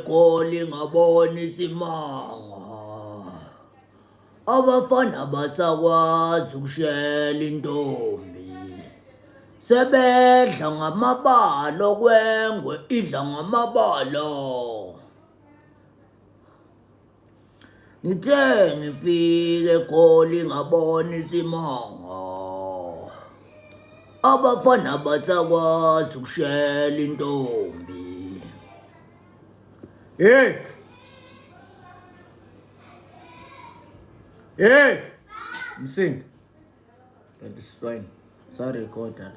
eGoli ngabona isimanga. Abafana basakwazi ukushela intombi. Sebedla ngamabalo kwengwe idla ngamabalo. Ngithe ngifike eGoli ngabona isimanga. Abafana basakwazi ukushela intombi. Hey! Hey! Msing. That is fine. Sorry, recorder.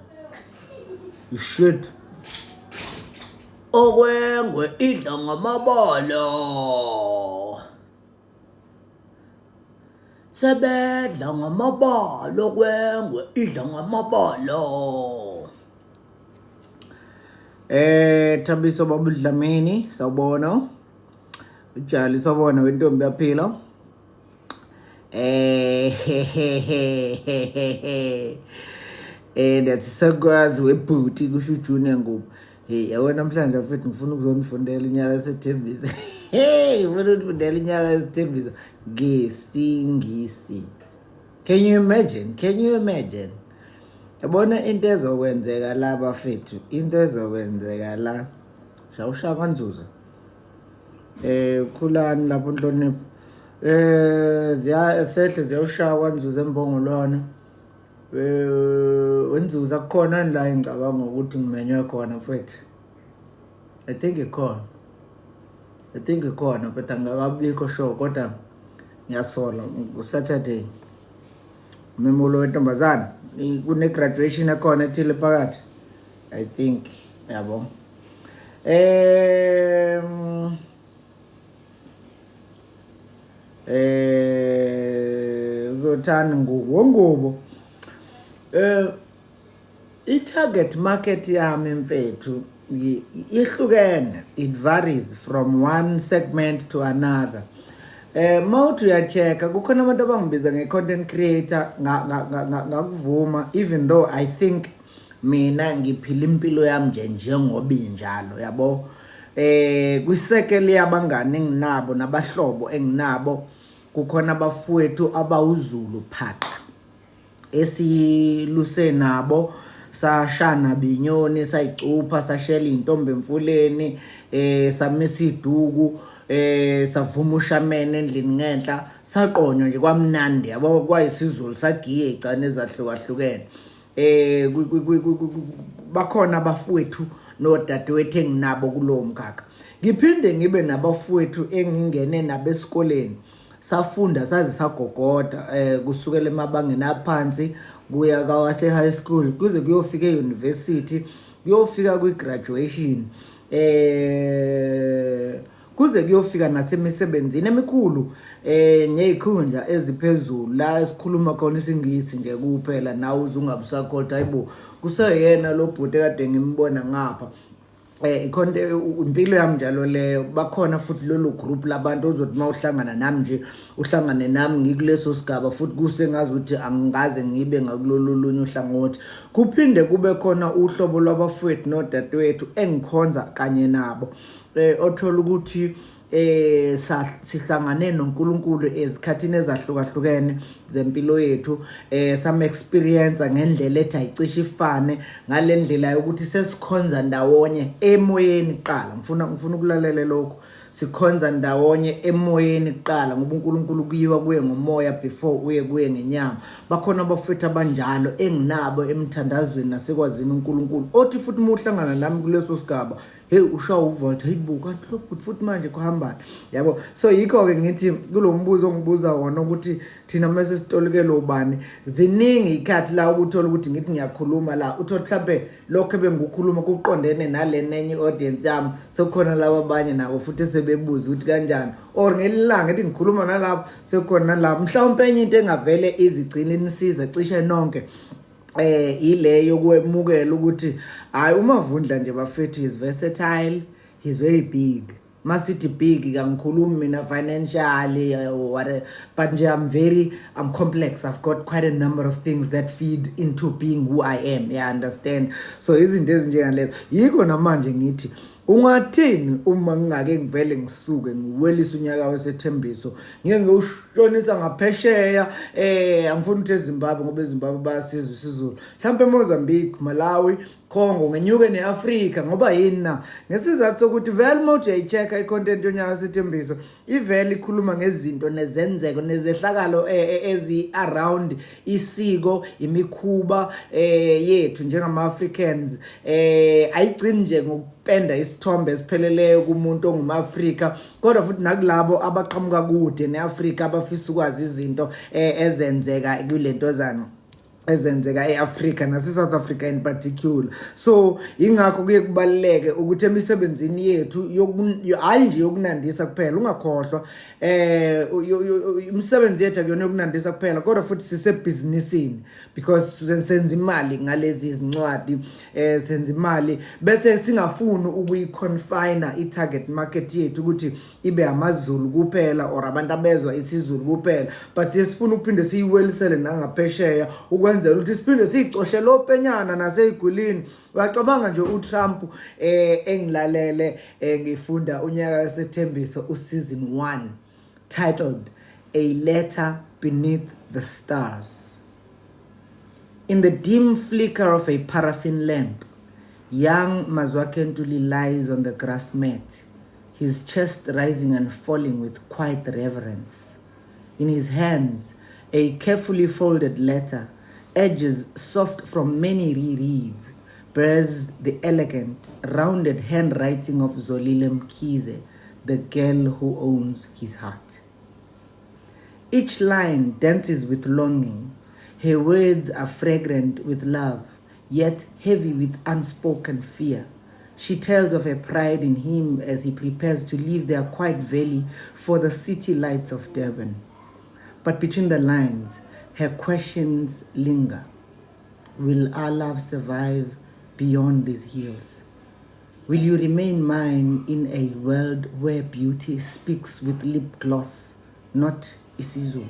You should. Okwengwe idla ngamabalo. Sebedla ngamabalo kwengwe idla ngamabalo. Thabiso babudlamini sawubona. Ujali sawubona wentombi yaphila. Ndasisakwazi webhuti kusho uJunior Ngubo. Yabona namhlanje mfethu ngifuna ukuzonifundela unyaka Wesithembiso. Ngifuna ukufundela unyaka Wesithembiso ngesingisi. Can you imagine? Yabona into ezokwenzeka la bafethu, into ezokwenzeka la. Shawusha kanzuza. Khulani lapho Nhlonipho. Sehle ziyawushawa kanzuza embongolwana. Wenzuza kukhona la engicabanga ukuthi ngimenywe khona mfethu. I think ikhona but angakabikho sure kodwa ngiyasola uSaturday. Memulo wentombazana kune graduation ekhona ethile phakathi. I think yabo. Uzothanda Ngubo. I-target market yami mfethu ihlukene. It varies from one segment to another. Mawuthi uyacheka kukhona abantu abangibiza nge-content creator ngakuvuma, even though I think mina ngiphila impilo yami njengoba injalo yabo. Kwisekele yabangani enginabo nabahlobo enginabo kukhona abafowethu abawuZulu phaqa esiluse nabo sashana binyoni sayicupha sashela intombi emfuleni samisa iduku savuma ushamene endlini ngenhla saqonywa nje kwamnandi yabo kwayisizulu sagiye igcane ezahlukahlukene. Bakhona abafowethu nodadewethu enginabo kulowo mkhakha. Ngiphinde ngibe nabafowethu engingene nabo esikoleni safunda saze sagogoda kusukela emabangeni aphansi kuya kaWahle High School kuze kuyofika euniversity kuyofika kwi-graduation kuze kuyofika nasemisebenzini emikhulu ngezikhundla eziphezulu la esikhuluma khona isingisi nje kuphela nawe uzungabusakhoda hayibo kuseyena lo bhuti kade ngimbona ngapha. Ikhonde impilo yami njalo leyo. Bakhona futhi lolu group labantu ozothi mawuhlangana nami nje uhlangane nami ngikuleso sigaba futhi kusengazi ukuthi angaze ngibe ngakulolu lunye uhlangothi. Kuphinde kube khona uhlobo lwabafowethu nodadewethu engikhonza kanye nabo othola ukuthi sihlangane noNkulunkulu ezikhathini ezahlukahlukene zempilo yethu some experience ngendlela ethi ayicishe ifane ngalendlela yokuthi sesikhonza ndawonye emoyeni qala. Ngifuna ukulalela lokho. Sikhonza ndawonye emoyeni qala ngoba uNkulunkulu kuyiwa kuye ngomoya before uye kuye ngenyama. Bakhona abafethu abanjalo enginabo emthandazweni nasekwazini uNkulunkulu othi futhi uhlangana nami kuleso sigaba hey ushawa uvolt hayibuka kanti futhi manje kuhambana yabo. So yikho ke ngithi kulombuzo ongibuza wona ukuthi thina mase sitolikele ubani ziningi ikhathi la ukuthola ukuthi ngithi ngiyakhuluma la uthola mhlambe lokho bengukhuluma kuqondene nale nenye audience yami sekukhona laba abanye nabo futhi sebebuza ukuthi kanjani or ngelilanga ethi ngikhuluma nalapho sekukhona nalapho mhlawumbe enye into engavele izigcina inisiza cishe nonke ile yokwemukela ukuthi hayi uMavundla nje bafethu is versatile, he's very big. Masithi big kangikhulumi mina financially or but nje I'm complex. I've got quite a number of things that feed into being who I am. You understand? So izinto ezinjengalezo yikho namanje ngithi Ungathini uma ngingake ngivele ngisuke ngiwelisa unyaka wesethembiso ngeke ngiyushonisa ngaphesheya angifuni ukuthi eZimbabwe ngoba eZimbabwe bayasizwa isiZulu mhlawumbe eMozambique, Malawi, Congo ngenyuke neAfrika ngoba yini na ngesizathu sokuthi vele mode uyayichecka icontent yonyaka wesethembiso ivele ikhuluma ngezinto nezenzeko nezehlakalo ezi around isiko imikhuba yethu njengama Africans ayigcini nje ngokupenda isithombe esipheleleyo kumuntu ongumAfrika kodwa futhi nakulabo abaqhamuka kude neAfrika abafisa ukwazi izinto ezenzeka kulentozana ezenzeka eAfrika nase-South Africa in particular. So ingakho kuye kubaluleke ukuthi emisebenzini yethu hayi nje yokunandisa kuphela ungakhohlwa imisebenzi yethu akuyona yokunandisa kuphela kodwa futhi sisebhizinisini because senza imali ngalezi zincwadi senza imali bese singafuni ukuyiconfine i-target market yethu ukuthi ibe amaZulu kuphela or abantu abezwa isiZulu kuphela but sifuna ukuphinde siyiwelisele nangaphesheya ukwenzela ukuthi siphinde sicoshele openyana naseyigulini wacabanga nje uTrump engilalele ngifunda unyaka wesethembiso useason 1 titled A Letter Beneath the Stars. In the dim flicker of a paraffin lamp, young Mazwake Ntuli lies on the grass mat, his chest rising and falling with quiet reverence. In his hands, a carefully folded letter, edges soft from many rereads, bears the elegant, rounded handwriting of Zolile Mkhize, the girl who owns his heart. Each line dances with longing. Her words are fragrant with love, yet heavy with unspoken fear. She tells of her pride in him as he prepares to leave their quiet valley for the city lights of Durban. But between the lines, her questions linger. Will our love survive beyond these hills? Will you remain mine in a world where beauty speaks with lip gloss, not isiZulu?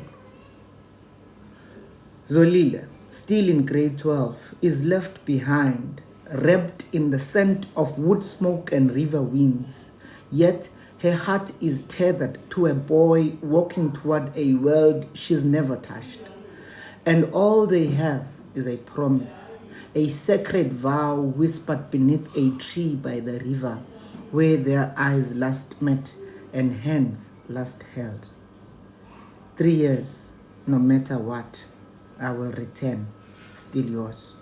Zolile, still in grade 12, is left behind, wrapped in the scent of wood smoke and river winds. Yet her heart is tethered to a boy walking toward a world she's never touched. And all they have is a promise, a sacred vow whispered beneath a tree by the river, where their eyes last met and hands last held. 3 years, no matter what, I will return, still yours.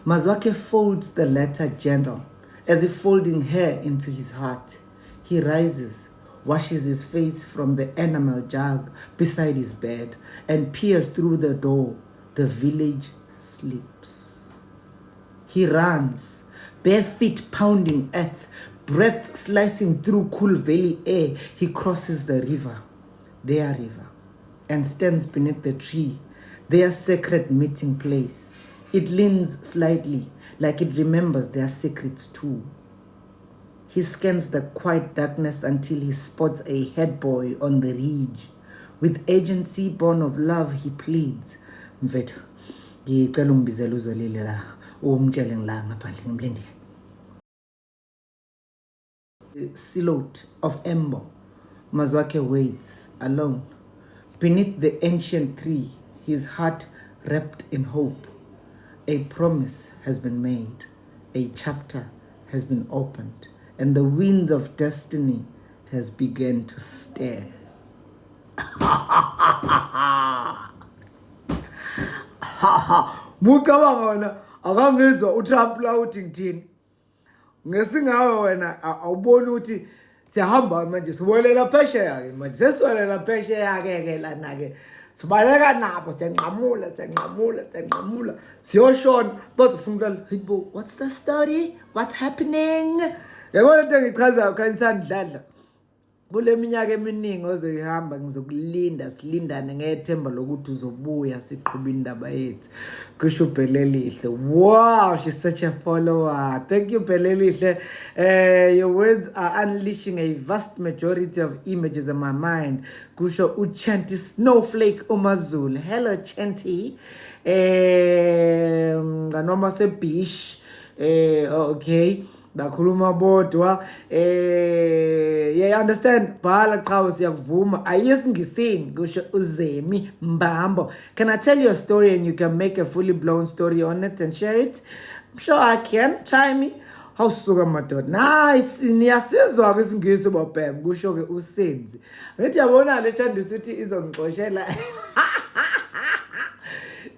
Mazwake folds the letter gentle, as if folding her into his heart. He rises, washes his face from the enamel jug beside his bed, and peers through the door. The village sleeps. He runs, bare feet pounding earth, breath slicing through cool valley air. He crosses the river, their river, and stands beneath the tree, their sacred meeting place. It leans slightly, like it remembers their secrets too. He scans the quiet darkness until he spots a head boy on the ridge. With agency born of love, he pleads, Mfethu, ngicela ungibizele uZolile la, umtshele ngila ngaphandle ngimlindile. Silhouette of Embo, Mazwake waits alone. Beneath the ancient tree, his heart wrapped in hope. A promise has been made, a chapter has been opened, and the winds of destiny has begun to stir. Mucabanga wena akangizwa uTrump la uthi ngithini ngesingawe wena awuboni ukuthi siyahamba manje siwelela phesheya ke manje sesiwelela phesheya ke lana ke sibaleka nabo siyanqamula siyoshona bazofuna ukuthi hibo what's the story, what's happening yabona into engichazayo khanyisandladla kule minyaka eminingi ozoyihamba ngizokulinda silindane ngethemba lokuthi uzobuya siqhubha indaba yethu kusho Bhelelihle. Wow, she's such a follower. Thank you Bhelelihle. Your words are unleashing a vast majority of images in my mind. Kusho uChanti Snowflake uMaZulu. Hello Chanti. Nganoma sebish. Okay. Bakhuluma bodwa yeah, understand bhala qhawe siyakuvuma ayisingisini kusho uZemi Mbambo. Can I tell you a story and you can make a fully blown story on it and share it? I'm sure I can. Try me. Hawusuka madoda. Nice, niyasizwa kwisingisi bobhem kusho ke usenzi. Ngithi yabona le Thandiso uthi izongixoshela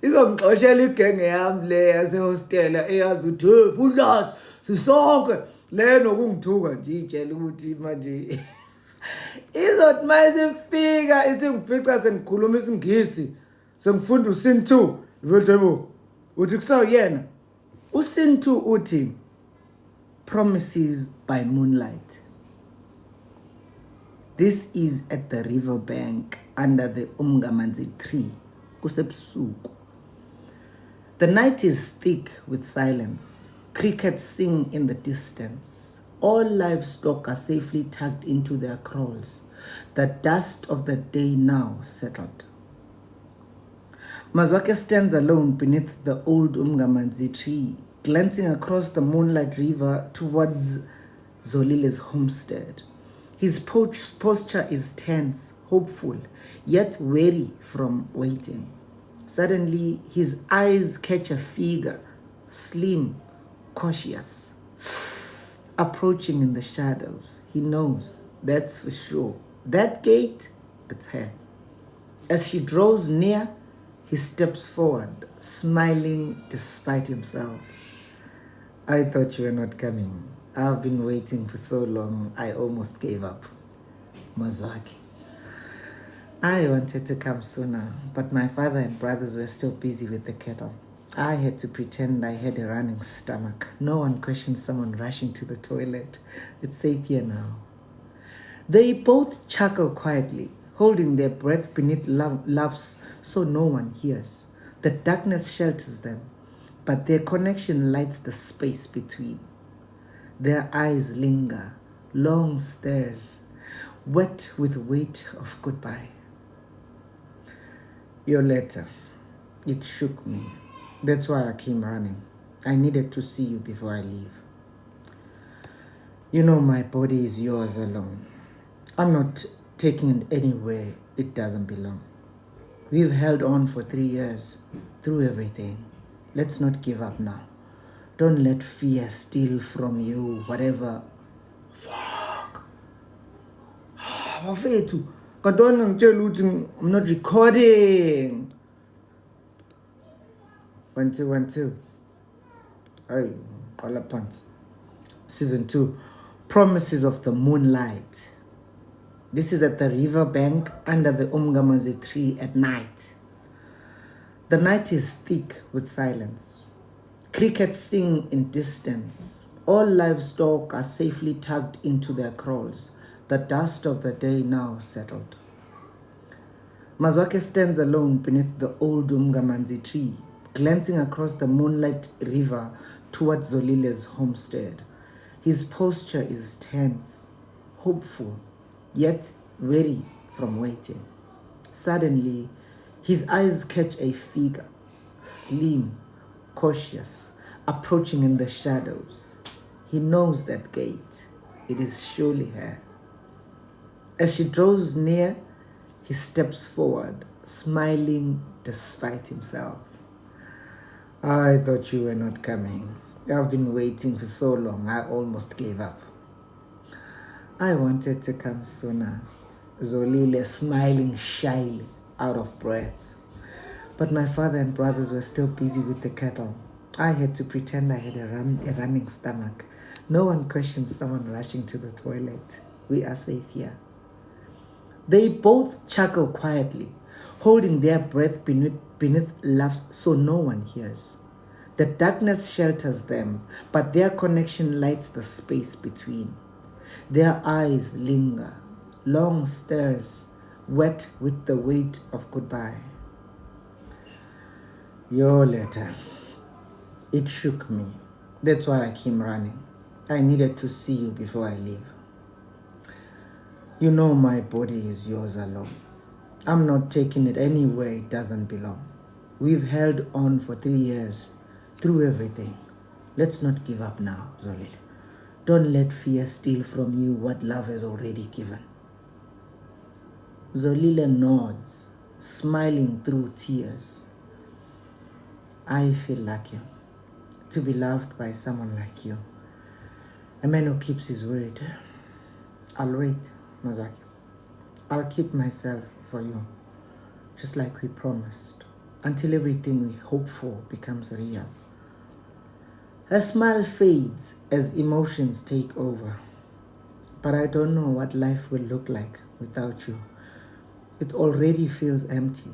izongixoshela igenge yami le yasehostela eyazi uthi fulas sisonke le nokungithuka nje itshela ukuthi manje izothi mayisifika isingifica sengikhuluma isingisi sengifunda usin 2 velthebo uthi kusayena usin 2 uthi promises by moonlight. This is at the river bank under the umgamanzi tree kusebusuku. The night is thick with silence. Crickets sing in the distance. All livestock are safely tucked into their kraals. The dust of the day now settled. Mazwake stands alone beneath the old umgamanzi tree, glancing across the moonlight river towards Zolile's homestead. His posture is tense, hopeful, yet weary from waiting. Suddenly, his eyes catch a figure, slim, cautious, approaching in the shadows. He knows, that's for sure. That gate, it's her. As she draws near, he steps forward, smiling despite himself. I thought you were not coming. I've been waiting for so long, I almost gave up. Mazwaki. I wanted to come sooner, but my father and brothers were still busy with the kettle. I had to pretend I had a running stomach. No one questions someone rushing to the toilet. It's safe here now. They both chuckle quietly, holding their breath beneath laughs so no one hears. The darkness shelters them, but their connection lights the space between. Their eyes linger, long stares, wet with weight of goodbye. Your letter, it shook me. That's why I came running. I needed to see you before I leave. You know my body is yours alone. I'm not taking it anywhere it doesn't belong. We've held on for 3 years, through everything. Let's not give up now. Don't let fear steal from you whatever. Fuck. Bafethu, kanti ngitshela ukuthi I'm not recording. 1 2 1 2. Hey, qala phansi. Season 2, Promises of the Moonlight. This is at the river bank under the umgamanzi tree at night. The night is thick with silence. Crickets sing in distance. All livestock are safely tucked into their kraals. The dust of the day now settled. Mazwake stands alone beneath the old umgamanzi tree, glancing across the moonlight river towards Zolile's homestead. His posture is tense, hopeful, yet weary from waiting. Suddenly, his eyes catch a figure, slim, cautious, approaching in the shadows. He knows that gate. It is surely her. As she draws near, he steps forward, smiling despite himself. I thought you were not coming. I've been waiting for so long, I almost gave up. I wanted to come sooner. Zolile smiling shyly, out of breath. But my father and brothers were still busy with the kettle. I had to pretend I had a running stomach. No one questions someone rushing to the toilet. We are safe here. They both chuckle quietly, holding their breath beneath laughs so no one hears. The darkness shelters them, but their connection lights the space between. Their eyes linger, long stares, wet with the weight of goodbye. Your letter, it shook me. That's why I came running. I needed to see you before I leave. You know my body is yours alone. I'm not taking it anywhere it doesn't belong. We've held on for 3 years, through everything. Let's not give up now, Zolile. Don't let fear steal from you what love has already given. Zolile nods, smiling through tears. I feel lucky to be loved by someone like you. A man who keeps his word. I'll wait, Mazwaki. I'll keep myself for you, just like we promised, until everything we hope for becomes real. Her smile fades as emotions take over. But I don't know what life will look like without you. It already feels empty.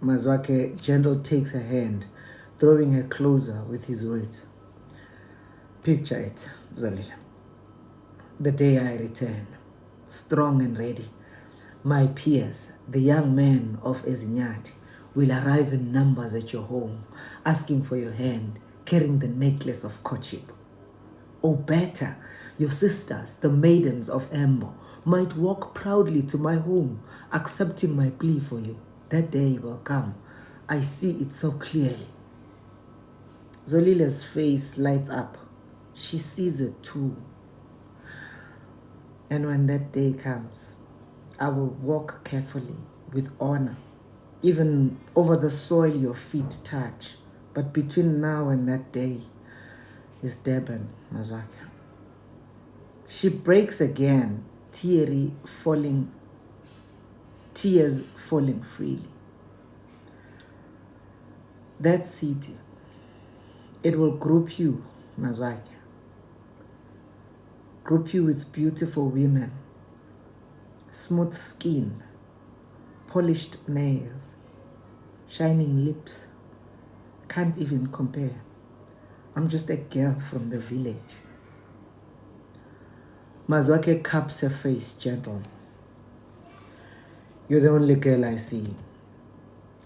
Mazwake gentle takes her hand, throwing her closer with his words. Picture it, Zolile. The day I return, strong and ready, my peers, the young men of Ezinyati, will arrive in numbers at your home, asking for your hand, carrying the necklace of courtship. Or better, your sisters, the maidens of Embo, might walk proudly to my home, accepting my plea for you. That day will come. I see it so clearly. Zolile's face lights up. She sees it too. And when that day comes, I will walk carefully with honor, even over the soil your feet touch. But between now and that day is Durban, Mazwaka. She breaks again, tears falling freely. That city, it will group you, Mazwaka. Group you with beautiful women, smooth skin, polished nails, shining lips. Can't even compare. I'm just a girl from the village. Mazwake cups her face gentle. You're the only girl I see.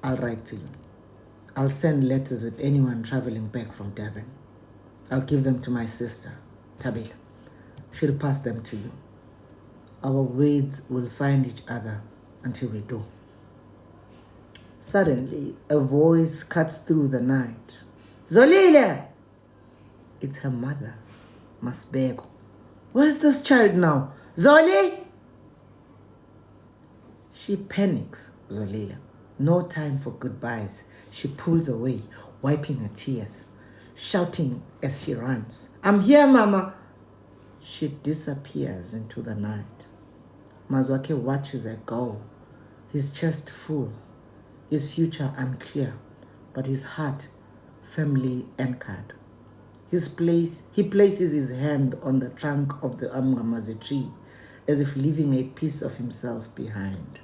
I'll write to you. I'll send letters with anyone traveling back from Durban. I'll give them to my sister, Tabila. She'll pass them to you. Our words will find each other until we do. Suddenly, a voice cuts through the night. Zolile! It's her mother, Masbego. Where's this child now? Zoli! She panics, Zolile. No time for goodbyes. She pulls away, wiping her tears, shouting as she runs. I'm here, Mama. She disappears into the night. Mazwake watches her go, his chest full, his future unclear, but his heart firmly anchored. He places his hand on the trunk of the amngamaze tree, as if leaving a piece of himself behind.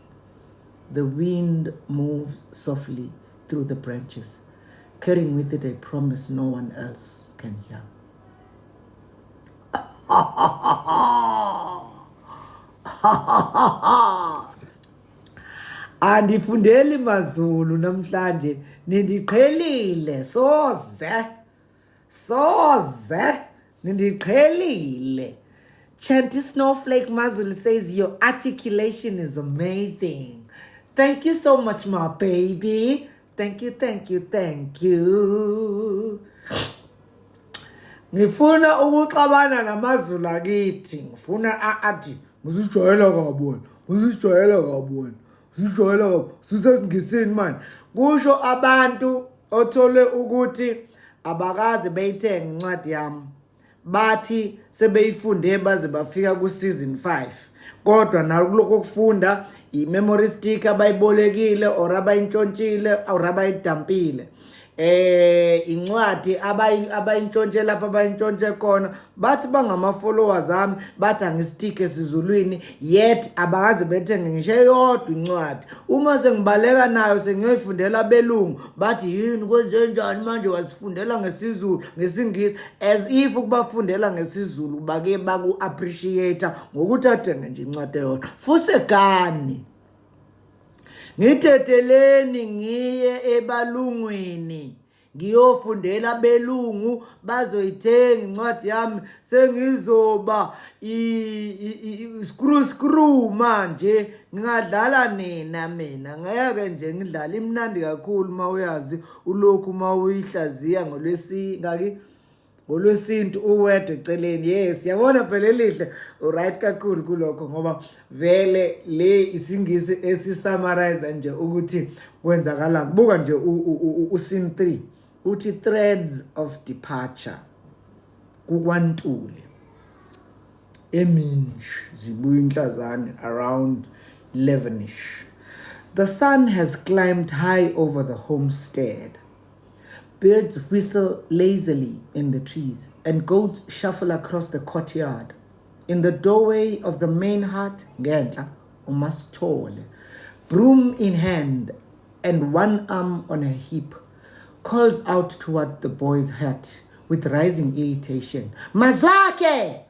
The wind moves softly through the branches, carrying with it a promise no one else can hear. Andifundeli mazulu namhlanje nindiqhelile soze nindiqhelile. Chanty Snowflake Mazulu says your articulation is amazing. Thank you so much, my baby. Thank you. Ngifuna ukuxabana namazulu akithi. Ngifuna athi musijwayela kabona. Sisesingisini man. Kusho abantu othole ukuthi abakaze beyithenga incwadi yami. Bathi sebeyifunde baze bafika ku season 5. Kodwa nakuloko kufunda i-memory stick abayibolekile or abayintshontshile or abayidampile. Incwadi abayintshontshe lapha abayintshontshe khona bathi bangama followers ami bathi angistike esizulwini yet abakaze bethenge ngisho eyodwa incwadi. Uma sengibaleka nayo sengiyoyifundela belungu bathi yini kwenze njani manje wasifundela ngesizulu ngesingisi, as if ukubafundela ngesizulu bake baku appreciate ngokuthi athenge nje incwadi eyodwa. Fusegani ngithetheleni ngiye ebalungwini ngiyofundela belungu bazoyithenga incwadi yami sengizoba screw manje ngingadlala nina mina ngeke nje ngidlala imnandi kakhulu mawuyazi ulokhu mawuyihlaziya ngolwesi ngaki ngolwesintu uwedwa eceleni. Yes, yabona phela elihle uright kakhulu kulokho ngoba vele le isingisi esisummarize nje ukuthi kwenzakalani. Buka nje scene 3 uthi threads of departure kukwantule eminji zibuya inhlazane around 11ish. The sun has climbed high over the homestead. Birds whistle lazily in the trees, and goats shuffle across the courtyard. In the doorway of the main hut, ngenhla uMasithole, broom in hand and one arm on a hip, calls out toward the boy's hut with rising irritation. Mazwake!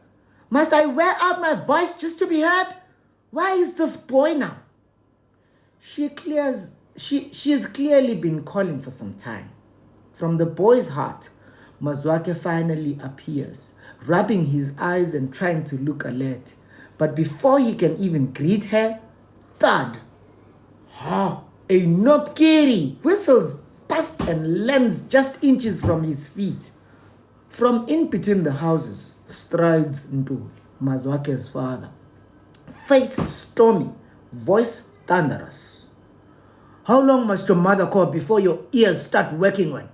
Must I wear out my voice just to be heard? Why is this boy now? She has clearly been calling for some time. From the boy's heart, Mazwake finally appears, rubbing his eyes and trying to look alert. But before he can even greet her, thud! Ha! A Nopkiri whistles past and lands just inches from his feet. From in between the houses strides into Mazwake's father. Face stormy, voice thunderous. How long must your mother call before your ears start working on?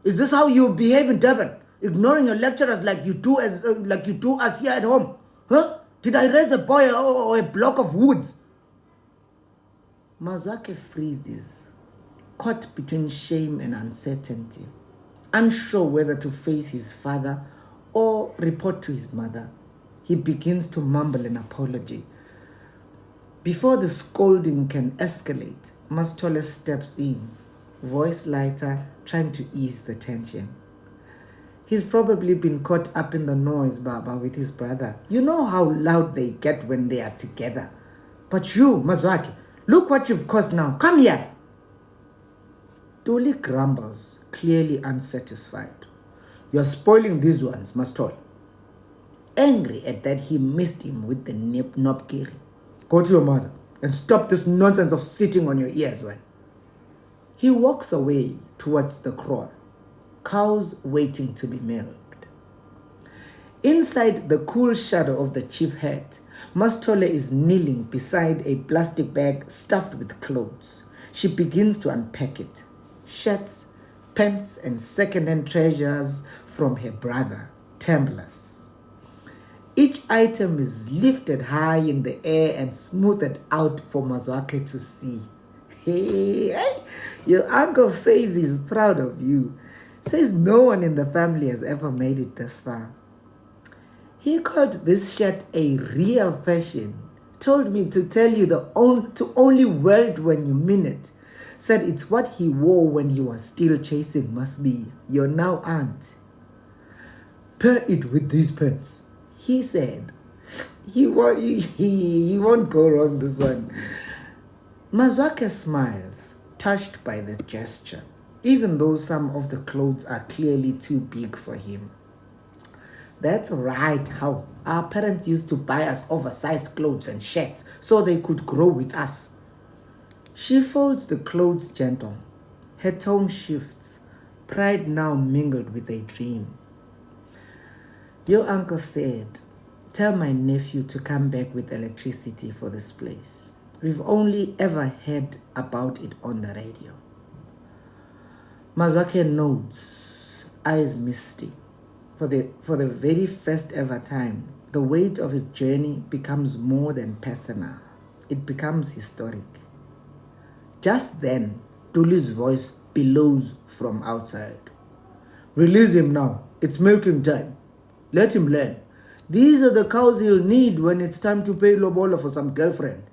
Is this how you behave in Durban? Ignoring your lecturers like you do us here at home? Huh? Did I raise a boy or a block of wood? Mazwake freezes, caught between shame and uncertainty, unsure whether to face his father or report to his mother. He begins to mumble an apology. Before the scolding can escalate, Masithole steps in, voice lighter, trying to ease the tension. He's probably been caught up in the noise, Baba, with his brother. You know how loud they get when they are together. But you, Mazwake, look what you've caused now. Come here. Tuli grumbles, clearly unsatisfied. You're spoiling these ones, Masithole. Angry at that he missed him with the Nopkiri. Go to your mother and stop this nonsense of sitting on your ears, man. He walks away towards the kraal, cows waiting to be milked. Inside the cool shadow of the chief hut, Masithole is kneeling beside a plastic bag stuffed with clothes. She begins to unpack it. Shirts, pants, and second-hand treasures from her brother, Tembless. Each item is lifted high in the air and smoothed out for Mazwake to see. Hey, your uncle says he's proud of you. Says no one in the family has ever made it this far. He called this shirt a real fashion. Told me to tell you to only wear it when you mean it. Said it's what he wore when he was still chasing must be your now aunt. Pair it with these pants, he said. He won't go wrong this one. Mazwake smiles, touched by the gesture, even though some of the clothes are clearly too big for him. That's right, how our parents used to buy us oversized clothes and shirts so they could grow with us. She folds the clothes gentle. Her tone shifts, pride now mingled with a dream. Your uncle said, tell my nephew to come back with electricity for this place. We've only ever heard about it on the radio. Mazwake nods, eyes misty. For the very first ever time, the weight of his journey becomes more than personal. It becomes historic. Just then, Tuli's voice bellows from outside. Release him now. It's milking time. Let him learn. These are the cows he'll need when it's time to pay lobola for some girlfriend.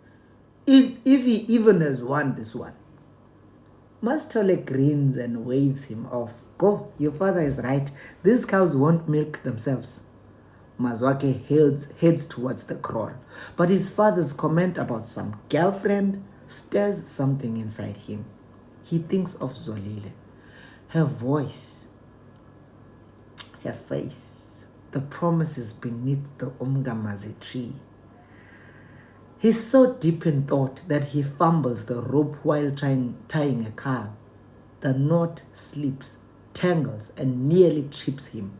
If he even has won this one. Masithole grins and waves him off. Go, your father is right. These cows won't milk themselves. Mazwake heads towards the kraal, but his father's comment about some girlfriend stirs something inside him. He thinks of Zolile, her voice, her face, the promises beneath the umgamazi tree. He's so deep in thought that he fumbles the rope while tying a cow. The knot slips, tangles, and nearly trips him.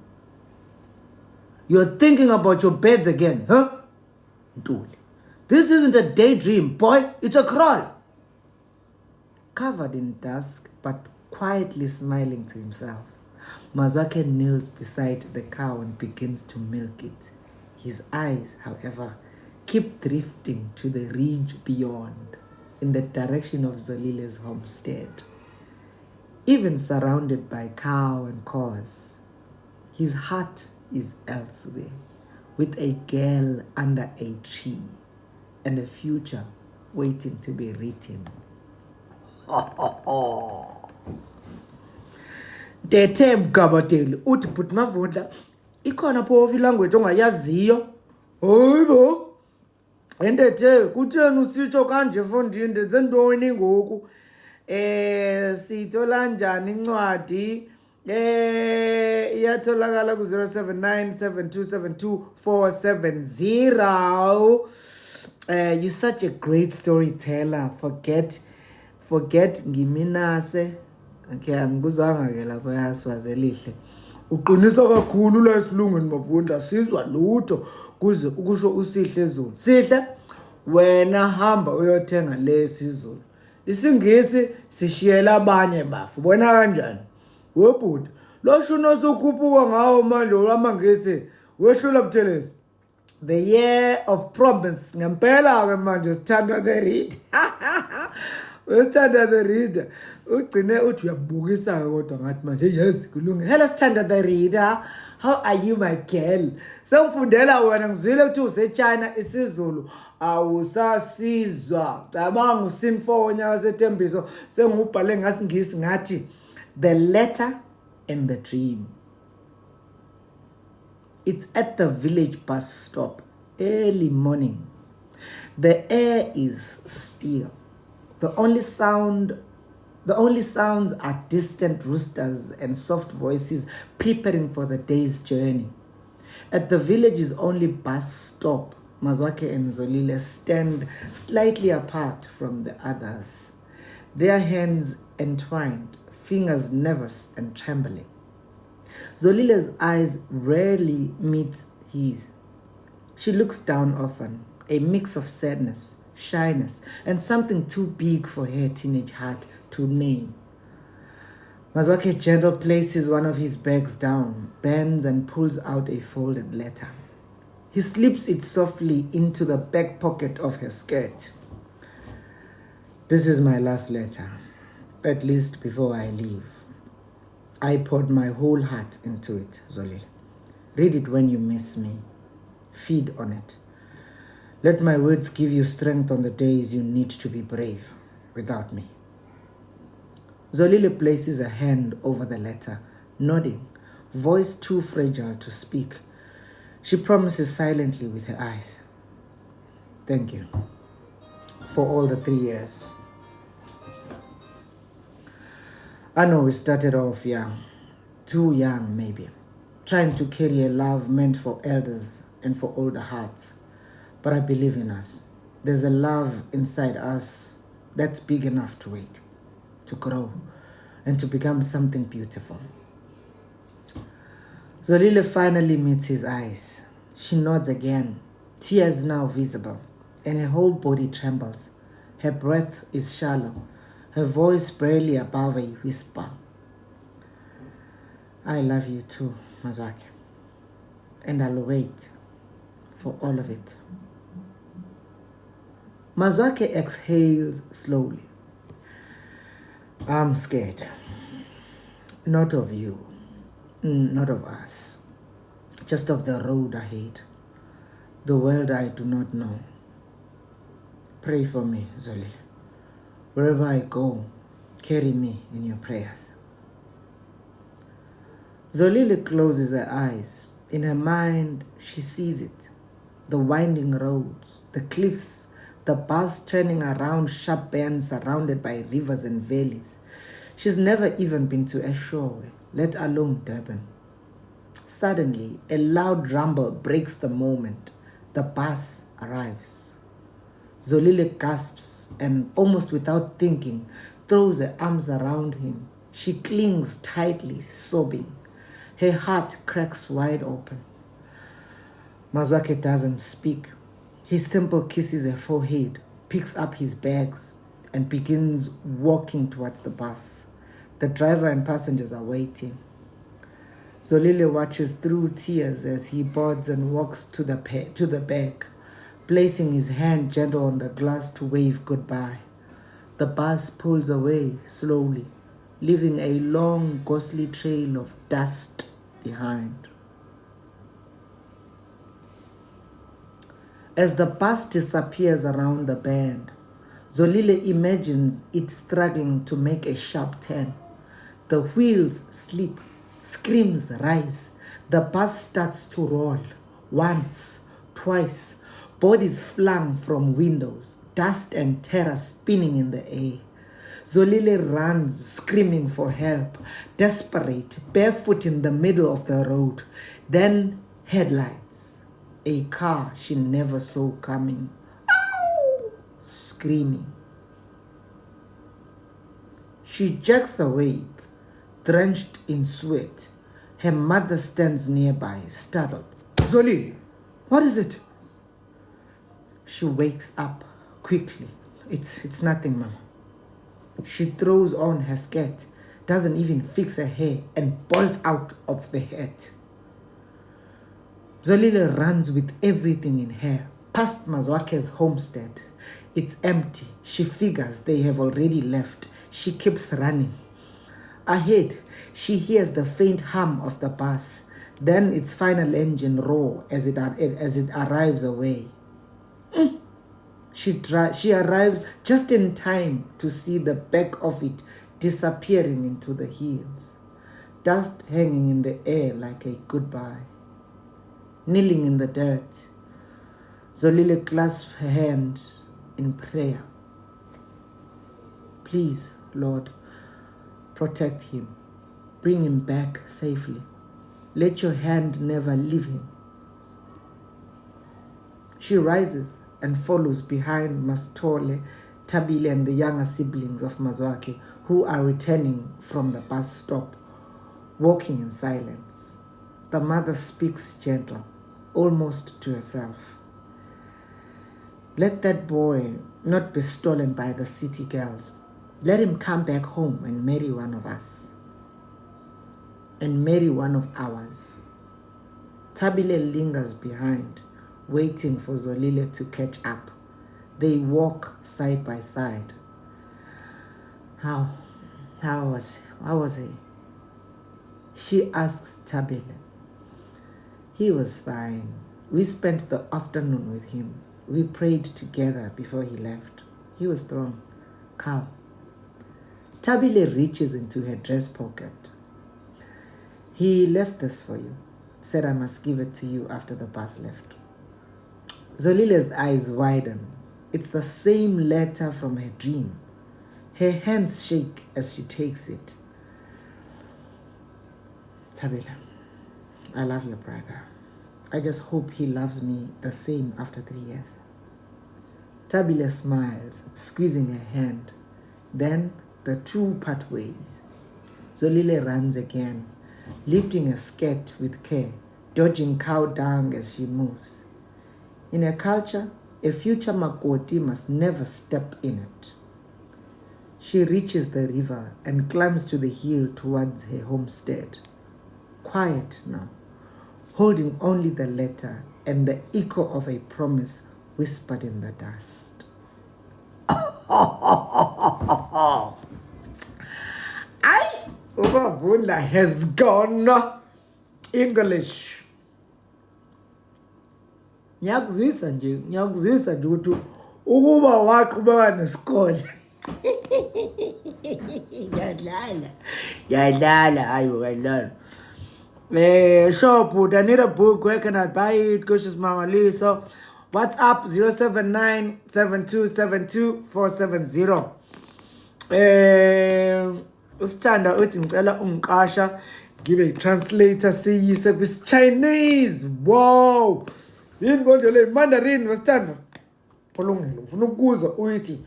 You're thinking about your beds again, huh? Ntuli. This isn't a daydream, boy. It's a crawl. Covered in dusk, but quietly smiling to himself, Mazwake kneels beside the cow and begins to milk it. His eyes, however, keep drifting to the ridge beyond, in the direction of Zolile's homestead. Even surrounded by cow and cows, his heart is elsewhere, with a girl under a tree and a future waiting to be written. Dethe Mgabateli uthi but Mavundla ikhona phofu language ongayaziyo. Hayibo. Endethe kutheni usitsho kanje mfondini ndenze ntoni ngoku? Sithola njani incwadi? Iyatholakala ku 0797272470. You're such a great storyteller. Forget ngiminase. Okay, angikuzanga ke lapho yaswaze lihle. Uqinisa kakhulu la isilungweni Mavundla sizwa lutho kuze ukusho usihle ezulu. Sihle wena hamba uyothenga lesizulu. Isingisi sishiyela abanye bafu. Bona kanjani? Webhuti, lo shuno sokhuphuka ngawo manje olamangisi wehlula Buthelezi. The year of promise ngempela ke manje sithandwa the read. Wesithanda the reader. Ugcine uthi uyabukisa kodwa ngathi manje yes kulungile. Hello Sithanda the reader. How are you my girl? Sengifundela wena ngizwile ukuthi useChina isiZulu awusasizwa. Cabanga usinfonya Wesithembiso sengubhale ngasingisi ngathi the letter and the dream. It's at the village bus stop early morning. The air is still. The only sounds are distant roosters and soft voices preparing for the day's journey. At the village's only bus stop, Mazwake and Zolile stand slightly apart from the others, their hands entwined, fingers nervous and trembling. Zolile's eyes rarely meet his. She looks down often, a mix of sadness, shyness, and something too big for her teenage heart to name. Mazwake gentle places one of his bags down, bends and pulls out a folded letter. He slips it softly into the back pocket of her skirt. This is my last letter, at least before I leave. I poured my whole heart into it, Zolile. Read it when you miss me. Feed on it. Let my words give you strength on the days you need to be brave without me. Zolile places a hand over the letter, nodding, voice too fragile to speak. She promises silently with her eyes. Thank you for all the 3 years. I know we started off young, too young maybe, trying to carry a love meant for elders and for older hearts. But I believe in us. There's a love inside us that's big enough to wait, to grow, and to become something beautiful. Zolile finally meets his eyes. She nods again, tears now visible, and her whole body trembles. Her breath is shallow, her voice barely above a whisper. I love you too, Mazwake, and I'll wait for all of it. Mazwake exhales slowly. I'm scared. Not of you, not of us, just of the road ahead, the world I do not know. Pray for me, Zolile. Wherever I go, carry me in your prayers. Zolile closes her eyes. In her mind, she sees it. The winding roads, the cliffs, the bus turning around sharp bends surrounded by rivers and valleys. She's never even been to Eshowe, let alone Durban. Suddenly, a loud rumble breaks the moment. The bus arrives. Zolile gasps and, almost without thinking, throws her arms around him. She clings tightly, sobbing. Her heart cracks wide open. Mazwake doesn't speak. He simply kisses her forehead, picks up his bags, and begins walking towards the bus. The driver and passengers are waiting. Zolile watches through tears as he boards and walks to the back, placing his hand gentle on the glass to wave goodbye. The bus pulls away slowly, leaving a long, ghostly trail of dust behind. As the bus disappears around the bend, Zolile imagines it struggling to make a sharp turn. The wheels slip, screams rise. The bus starts to roll. Once, twice, bodies flung from windows, dust and terror spinning in the air. Zolile runs, screaming for help, desperate, barefoot in the middle of the road. Then headlights. A car she never saw coming. Ow! Screaming. She jerks awake, drenched in sweat. Her mother stands nearby, startled. Zolile, what is it? She wakes up quickly. It's nothing, Mama. She throws on her skirt, doesn't even fix her hair, and bolts out of the hut. Zolile runs with everything in her, past Mazwake's homestead. It's empty. She figures they have already left. She keeps running. Ahead, she hears the faint hum of the bus, then its final engine roar as it arrives away. She arrives just in time to see the back of it disappearing into the hills, dust hanging in the air like a goodbye. Kneeling in the dirt, Zolile clasps her hand in prayer. Please, Lord, protect him. Bring him back safely. Let your hand never leave him. She rises and follows behind Mastole, Tabile, and the younger siblings of Mazwake, who are returning from the bus stop, walking in silence. The mother speaks gentle, almost to herself. Let that boy not be stolen by the city girls. Let him come back home and marry one of us. And marry one of ours. Tabile lingers behind, waiting for Zolile to catch up. They walk side by side. How was he? She asks Tabile. He was fine. We spent the afternoon with him. We prayed together before he left. He was strong, calm. Tabile reaches into her dress pocket. He left this for you. Said I must give it to you after the bus left. Zolile's eyes widen. It's the same letter from her dream. Her hands shake as she takes it. Tabile, I love your brother. I just hope he loves me the same after 3 years. Tabile smiles, squeezing her hand. Then the two part ways. Zolile runs again, lifting her skirt with care, dodging cow dung as she moves. In her culture, a future Makoti must never step in it. She reaches the river and climbs to the hill towards her homestead. Quiet now, holding only the letter and the echo of a promise whispered in the dust. Ubavula has gone English. Ngiyakuzwisa nje ukuthi ukuba waqhubeka nesikole. Yadlala ayo kayidlala. Shop, I need a book. Where can I buy it? Gracious Mama Lisa. WhatsApp 079-7272-470. Usithanda uthi ngicela ungiqasha ngibe translator siyise kwis Chinese. Wow. Yini konje le Mandarin wasithanda? Polongelo ufuna ukuzwa uyithi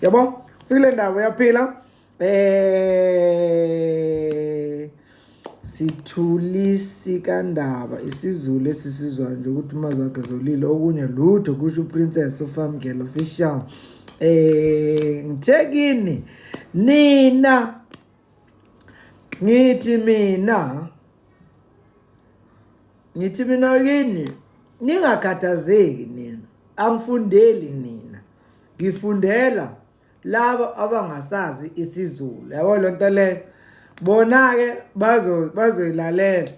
yabo file ndawo yaphila Sithulisi kandaba isiZulu esisizwa nje ukuthi umazi wakhe zolile okunye lutho kusho uPrincess uFamgela official. Ngithekini nina ngithi mina kini ningakhathazeki nina, angifundeli nina, ngifundela laba abangasazi isiZulu. Yabo lonto le bona ke bazoyilalela.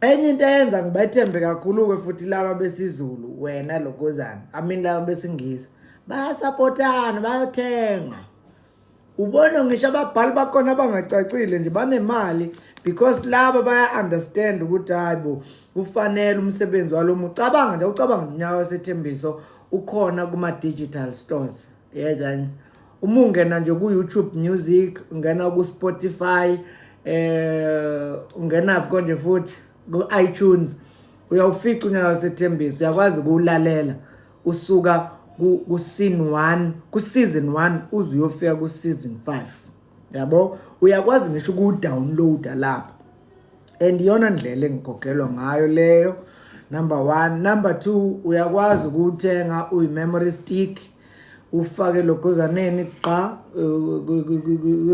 Enye into eyenza ngibethembe kakhulu ke futhi laba besiZulu wena lokozana, laba besingisi bayasupportana, bayothenga. Ubona ngisho ababhali bakhona abangacacile nje banemali because laba baya understand ukuthi hayibo kufanele umsebenzi walo ucabanga Unyaka Wesithembiso ukhona kuma digital stores. Yezani uma ungena nje ku YouTube Music, ungena ku Spotify, ungena konje futhi ku iTunes, uyawufica Unyaka Wesithembiso, uyakwazi ukulalela usuka ku season 1 uze uyofika ku season 5. Yabo uyakwazi ngisho ukudownloada lapha, and yona ndlela engikhokelwa ngayo leyo. Number 1. Number 2, uyakwazi ukuthenga memory stick ufake lokozaneni qa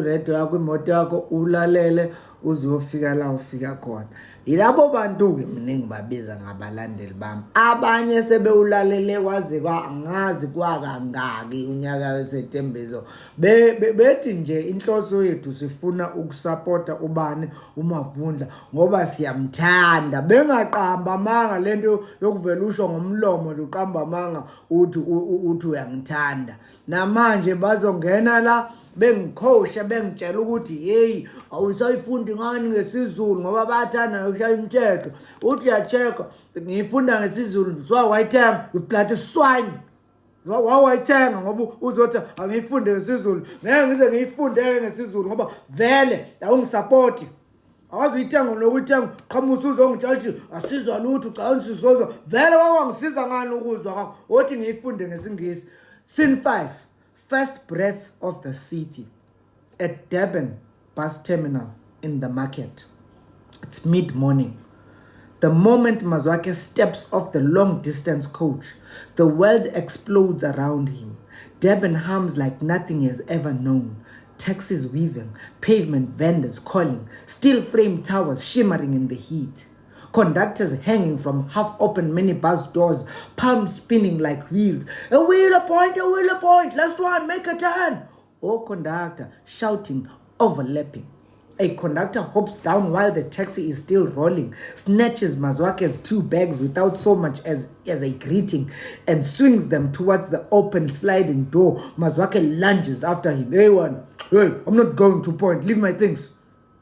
radio yakho, imoto yakho, ulalele uze uyofika la ufika khona. Yilabo bantu ke mina engibabiza ngabalandeli bami. Abanye sebewulalele kwaze angazi kwakangaki Unyaka Wesithembiso. Bethi nje inhloso yethu sifuna ukusupporta ubani uMavundla ngoba siyamthanda. Bengaqamba amanga lento yokuvela usho ngomlomo uqamba amanga uthi uyamthanda. Namanje bazongena la bengikhosha bengitshela ukuthi hey awusayifundi ngani ngesiZulu ngoba bathanda ukushaya imithetho. Uthi uyacheka ngifunda ngesiZulu wayithenga uplate swine. Wayithenga ngoba uzothi angifunde ngesiZulu. Ngeke ngize ngiyifunde ngesiZulu ngoba vele awungisupport. Awazuyithenga lokuthenga qhamusa uzongitshela ukuthi asizwa lutho cha unisizozwa. Vele wangisiza ngani ukuzwa kwakho othi ngiyifunde ngesingisi. Scene 5. First breath of the city at Durban bus terminal in the market. It's mid-morning. The moment Mazwake steps off the long-distance coach, the world explodes around him. Durban hums like nothing he has ever known. Taxis weaving, pavement vendors calling, steel frame towers shimmering in the heat. Conductors hanging from half-open minibus doors, palms spinning like wheels. A wheel point, last one, make a turn. Oh, conductor shouting, overlapping. A conductor hops down while the taxi is still rolling, snatches Mazwake's 2 bags without so much as a greeting, and swings them towards the open sliding door. Mazwake lunges after him. Hey, I'm not going to point. Leave my things.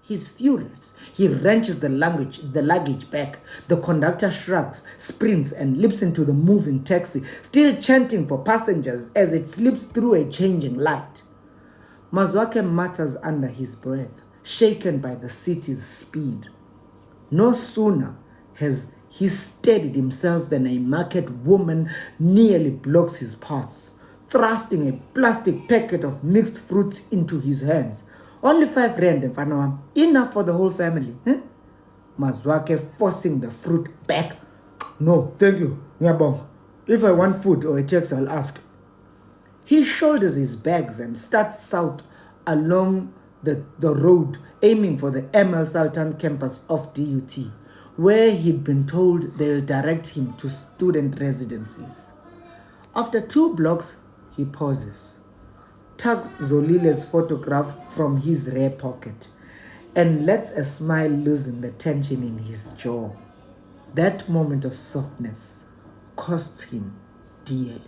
He's furious. He wrenches the luggage back. The conductor shrugs, sprints, and leaps into the moving taxi, still chanting for passengers as it slips through a changing light. Mazwake mutters under his breath, shaken by the city's speed. No sooner has he steadied himself than a market woman nearly blocks his path, thrusting a plastic packet of mixed fruits into his hands. Only 5 rand, mfana, enough for the whole family. Mazwake forcing the fruit back. No, thank you. Ngiyabonga. If I want food or a taxi, I'll ask. He shoulders his bags and starts south along the road, aiming for the ML Sultan campus of DUT, where he'd been told they'll direct him to student residencies. After 2 blocks, he pauses, tugs Zolile's photograph from his rear pocket, and lets a smile loosen the tension in his jaw. That moment of softness costs him dearly.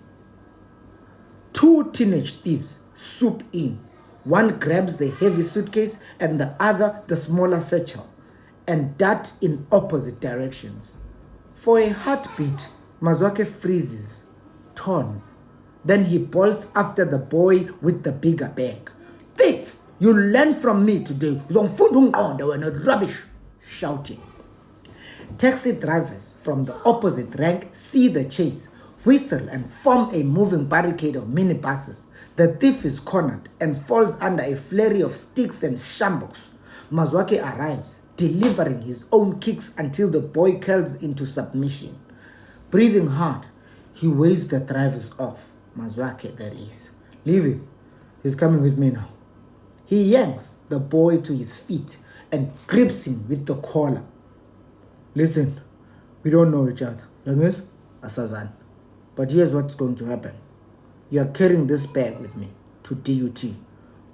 2 teenage thieves swoop in. One grabs the heavy suitcase and the other the smaller satchel, and dart in opposite directions. For a heartbeat, Mazwake freezes, torn. Then he bolts after the boy with the bigger bag. Thief! You learn from me today. We're not rubbish. Shouting. Taxi drivers from the opposite rank see the chase, whistle, and form a moving barricade of minibuses. The thief is cornered and falls under a flurry of sticks and shambles. Mazwake arrives, delivering his own kicks until the boy curls into submission. Breathing hard, he waves the drivers off. Mazwake, that is. Leave him. He's coming with me now. He yanks the boy to his feet and grips him with the collar. Listen, we don't know each other. Youngest, Asazan. But here's what's going to happen. You are carrying this bag with me to DUT.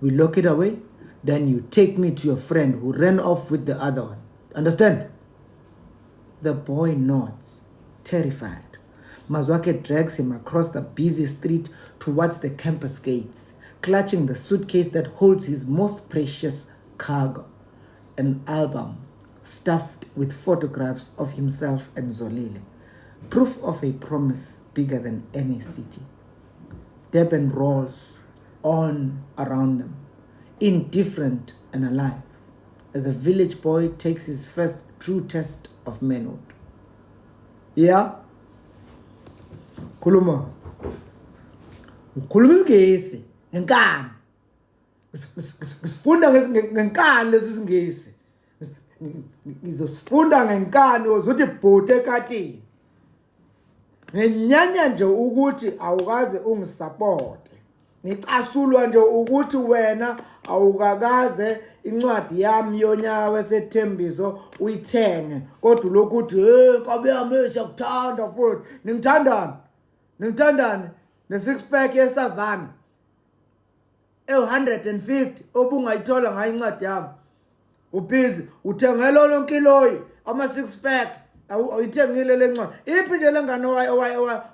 We lock it away, then you take me to your friend who ran off with the other one. Understand? The boy nods, terrified. Mazwake drags him across the busy street towards the campus gates, clutching the suitcase that holds his most precious cargo, an album stuffed with photographs of himself and Zolile, proof of a promise bigger than any city. Durban rolls on around them, indifferent and alive, as a village boy takes his first true test of manhood. Yeah? Khuluma isingisi ngenkani. Sifunda ngenkani lesi singisi. Ngizosifunda ngenkani uzothi bhuti ekatini. Ngenyanya nje ukuthi awukaze ungisupporte. Ngicasulwa nje ukuthi wena awukakaze incwadi yami yonyaka Wesithembiso uyithenge. Kodwa lokuthi nkabe yami siyakuthanda futhi. Ningithandani? Ningithandani? Ne-six pack yesavana. 150 obungayithola ngayo incwadi yami. Ubhizi uthengela lonke iloyi ama-six pack awuyithengile le ncwadi. Iphi nje lengane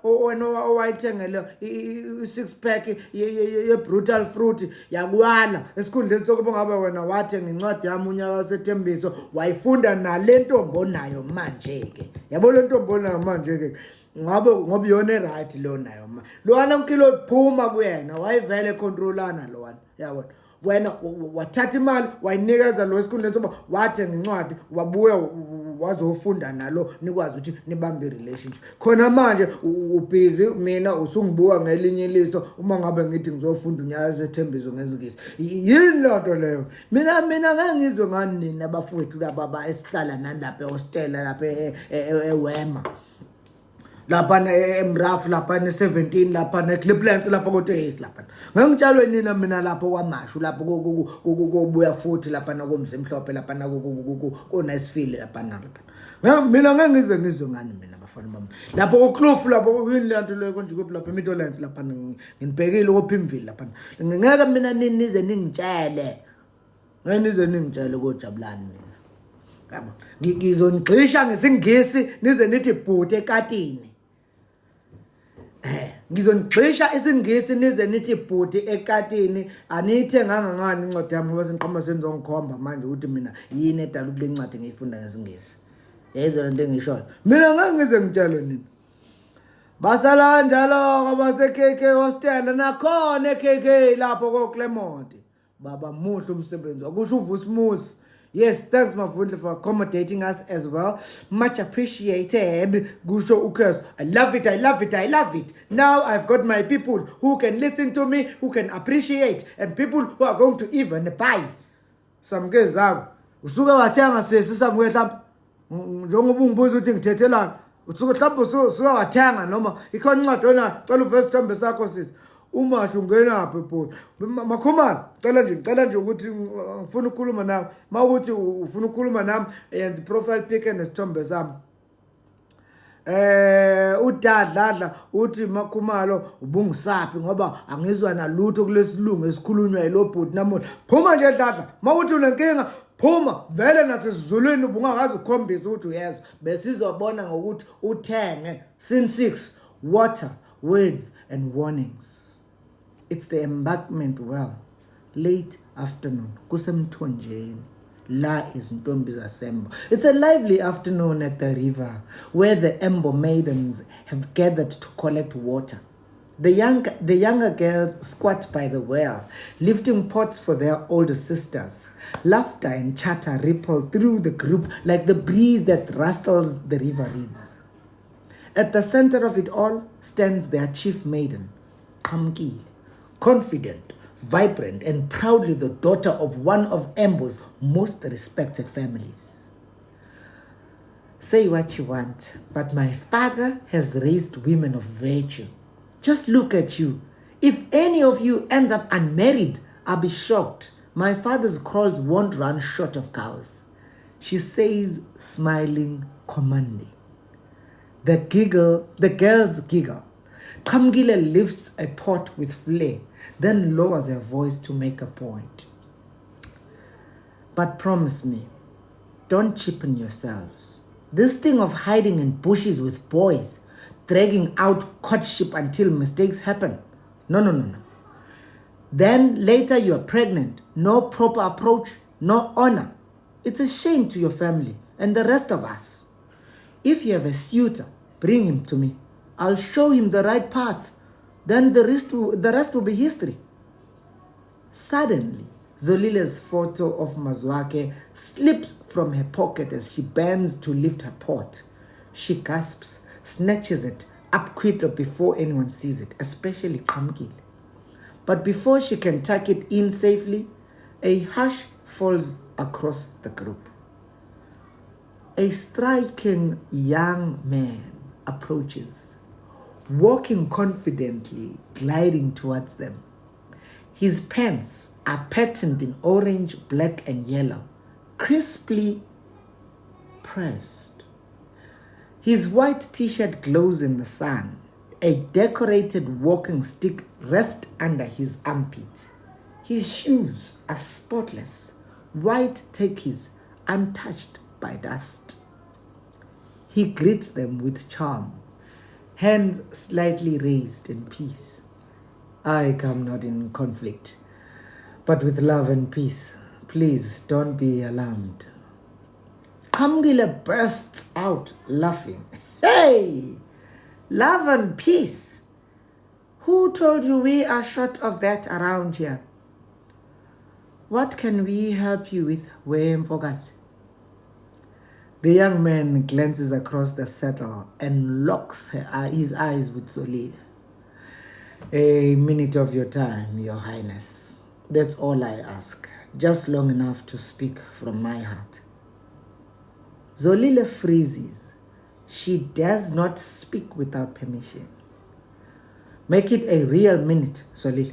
owayithengele i-six pack ye-brutal fruit yakwala esikhundleni sokuba ngabe wena wathenga incwadi yami unyaka Wesithembiso wayifunda nale ntombi onayo manje-ke. Yabo le ntombi onayo manje-ke ngoba yona e-right lo nayo ma. Lowana mkilo phuma kuyena wayivele controlana lowana. Yabona. Wena wathatha imali wayinikeza lo esikhundleni soba wathenga incwadi wabuya wazofunda nalo nikwazi ukuthi nibambe i-relationship. Khona manje ubhizi mina usungibuka ngelinye iliso uma ngabe ngithi ngizofunda unyaka Wesithembiso ngezingisi. Yini lonto leyo? Mina ngeke ngizwe ngani nina abafowethu laba esihlala nalapha e-hostel lapha eWema. Lapha eMrafu lapha ne17 lapha neCliplands lapha koThesi lapha. Ngengitshalwe nina mina lapho kwaMashu lapho kobuya futhi lapha nakomzimhlophe lapha koNiceville lapha nalapha. Mina ngeke ngizwe ngani mina abafana bami. Lapho koKloof lapho kuyini lento leyo konje kuphi lapha eMidlands lapha nginibhekile koPimville lapha. Ngeke mina nize ningitshele. Ngeke nize ningitshele koJabulani mina. Yabo. Ngizonigxisha ngesingisi nize nithi bhuti ekatini. Ngizonigxisha isingisi nize nithi bhuti ekatini aniyithenganga ngani incwadi yami ngoba sengiqhama senzongikhomba manje ukuthi mina yini edala ukule ncwadi ngiyifunda ngesingisi. Yezo lento engishoyo. Mina ngeke ngize ngitshele nini. Basala njalo ngoba se-KK hostel nakhona e-KK lapho koClermont. Baba muhle umsebenzi akusho uVusmusi. Yes, thanks Mavundle for accommodating us as well. Much appreciated. Gusho Ukes. I love it, I love it, I love it. Now I've got my people who can listen to me, who can appreciate, and people who are going to even buy. Some guys are. Usuka wathenga sesi samwe mhlawumbe. Njengoba ungibuza ukuthi ngithethelana. Usuka mhlawumbe usuka wathenga noma ikhona incwadi ona cela uVesithembiso sakho sisi. Umasho ungenaphi bhuti makhomani cela nje ukuthi ngifuna ukukhuluma nawe mawukuthi ufuna ukukhuluma nami yenza profile pic nesithombe sami udadladla uthi makhumalo ubungisaphi ngoba angizwa nalutho kulesilungu esikhulunywa yilo bhuti namuhla phuma nje dladla mawuthi unenkinga phuma vele nasesizulwini ubungakazi ukukhombisa ukuthi uyezwa besizobona ngokuthi uthenge scene 6 water words and warnings. It's the embankment well, late afternoon, kusemthonjeni, la is Ntombi Zasembo. It's a lively afternoon at the river, where the Embo maidens have gathered to collect water. The younger girls squat by the well, lifting pots for their older sisters. Laughter and chatter ripple through the group like the breeze that rustles the river reeds. At the center of it all stands their chief maiden, Kamkile. Confident, vibrant, and proudly the daughter of one of Embo's most respected families. Say what you want, but my father has raised women of virtue. Just look at you. If any of you ends up unmarried, I'll be shocked. My father's kraals won't run short of cows. She says, smiling, commanding. The girls giggle. Kamgile lifts a pot with flair, then lowers her voice to make a point. But promise me, don't cheapen yourselves. This thing of hiding in bushes with boys, dragging out courtship until mistakes happen. No. Then later you are pregnant. No proper approach, no honor. It's a shame to your family and the rest of us. If you have a suitor, bring him to me. I'll show him the right path. Then the rest will be history. Suddenly, Zolile's photo of Mazwake slips from her pocket as she bends to lift her pot. She gasps, snatches it up quickly before anyone sees it, especially Kamgile. But before she can tuck it in safely, a hush falls across the group. A striking young man approaches, walking confidently, gliding towards them. His pants are patterned in orange, black, and yellow, crisply pressed. His white t-shirt glows in the sun. A decorated walking stick rests under his armpit. His shoes are spotless, white turquoise, untouched by dust. He greets them with charm, hands slightly raised in peace. I come not in conflict, but with love and peace. Please don't be alarmed. Kamgile bursts out laughing. Hey! Love and peace. Who told you we are short of that around here? What can we help you with, Wesithembiso? The young man glances across the settle and locks his eyes with Zolile. A minute of your time, Your Highness. That's all I ask. Just long enough to speak from my heart. Zolile freezes. She does not speak without permission. Make it a real minute, Zolile,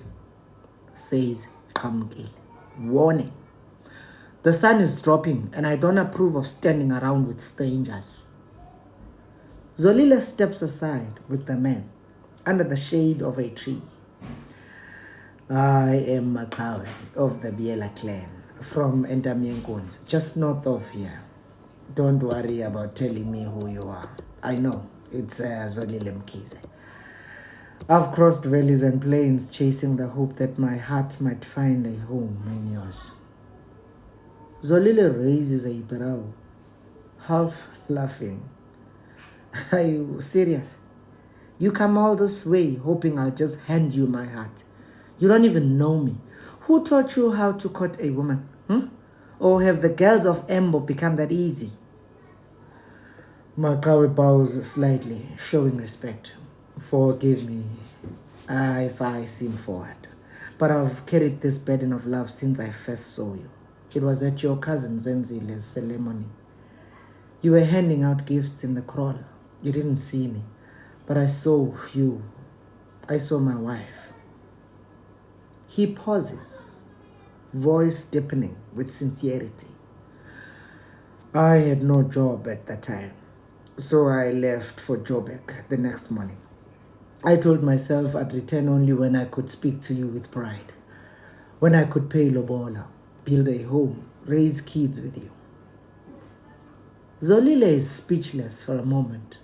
says Kamgile. Warning. The sun is dropping and I don't approve of standing around with strangers. Zolile steps aside with the man under the shade of a tree. I am Makawe of the Biela clan from Entamienkunzi, just north of here. Don't worry about telling me who you are. I know, it's Zolile Mkhize. I've crossed valleys and plains chasing the hope that my heart might find a home in yours. Zolile raises a brow, half laughing. Are you serious? You come all this way hoping I'll just hand you my heart. You don't even know me. Who taught you how to court a woman? Or have the girls of Embo become that easy? Makawe bows slightly, showing respect. Forgive me if I seem forward, but I've carried this burden of love since I first saw you. It was at your cousin Zenzile's ceremony. You were handing out gifts in the kraal. You didn't see me, but I saw you. I saw my wife. He pauses, voice deepening with sincerity. I had no job at that time, so I left for Joburg the next morning. I told myself I'd return only when I could speak to you with pride, when I could pay lobola, build a home, raise kids with you. Zolile is speechless for a moment.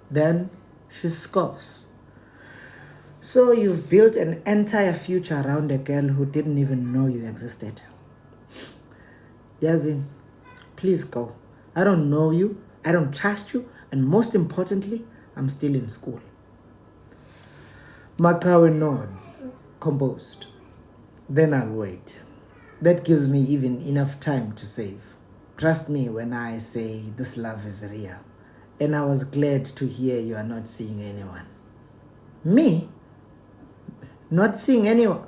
Then she scoffs. So you've built an entire future around a girl who didn't even know you existed. Yazin, please go. I don't know you, I don't trust you, and most importantly, I'm still in school. Makawe nods, composed. Then I'll wait. That gives me even enough time to save. Trust me when I say this love is real. And I was glad to hear you are not seeing anyone. Me? Not seeing anyone?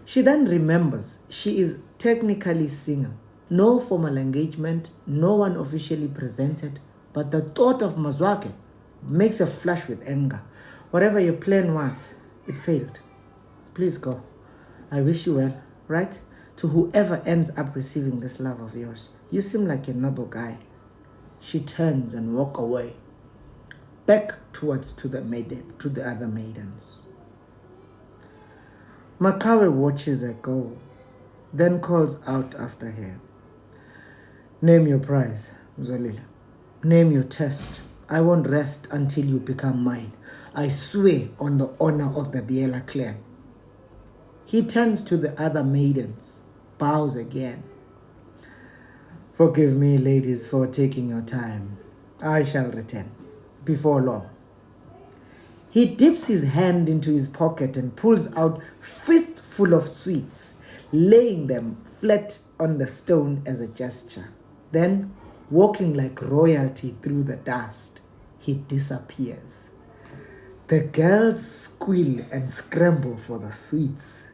She then remembers she is technically single. No formal engagement, no one officially presented, but the thought of Mazwake makes her flush with anger. Whatever your plan was, it failed. Please go. I wish you well, right? To whoever ends up receiving this love of yours. You seem like a noble guy. She turns and walks away, back towards to the other maidens. Makawe watches her go, then calls out after her. Name your prize, Zolila. Name your test. I won't rest until you become mine. I swear on the honor of the Biela clan. He turns to the other maidens, bows again. Forgive me, ladies, for taking your time. I shall return before long. He dips his hand into his pocket and pulls out fistful of sweets, laying them flat on the stone as a gesture. Then, walking like royalty through the dust, he disappears. The girls squeal and scramble for the sweets.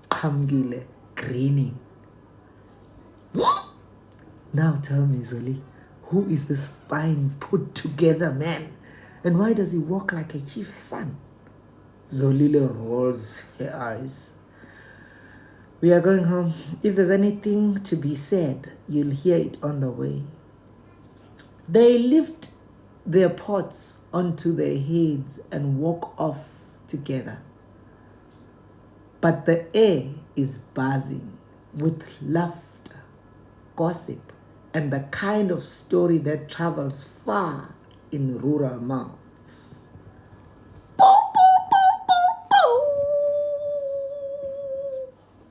Kamgile grinning. Now tell me, Zoli, who is this fine put-together man? And why does he walk like a chief's son? Zolile rolls her eyes. We are going home. If there's anything to be said, you'll hear it on the way. They lift their pots onto their heads and walk off together. But the air is buzzing with laughter, gossip, and the kind of story that travels far in rural mouths.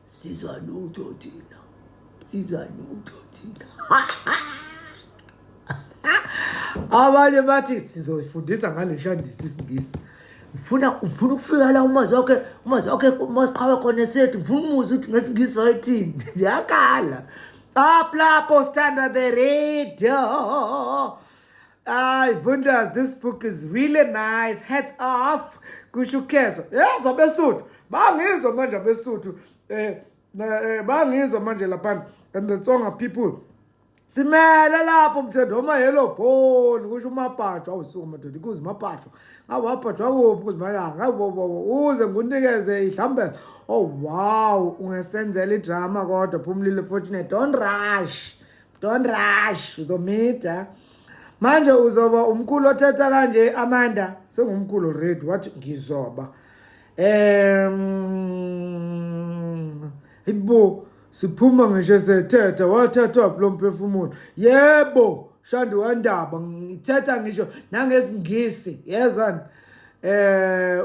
Sizanutho thina. Abanye bathi sizoyifundisa ngale shandisi isingisi. Ufuna ukufika la umazi wakhe masiqhawe khona sethu ufuna umuzi ukuthi ngesingisi wayithini ziyakhala. Lapho stand at the radio. Wonders, this book is really nice. Hats off. Kushukeza. Yes, abesuthu. Bangizwa manje abesuthu. Bangizwa manje lapha. And the Tsonga people. Simele lapho mthetho oma yellow bone kusho umaphathwa awusuka madoda kuze umaphathwa awaphathwa kuphi kuzimalanga uze ngunikeze ihlambe. Oh wow, ungasenzela idrama kodwa phumlile fortunate. Don't rush uzomita manje uzoba umkhulu othetha kanje Amanda sengumkhulu already wathi ngizoba ibo siphuma ngisho sethetha wathathwa lo mphefumulo. Yebo Shandi wandaba ngithetha ngisho nangesingisi yezwana.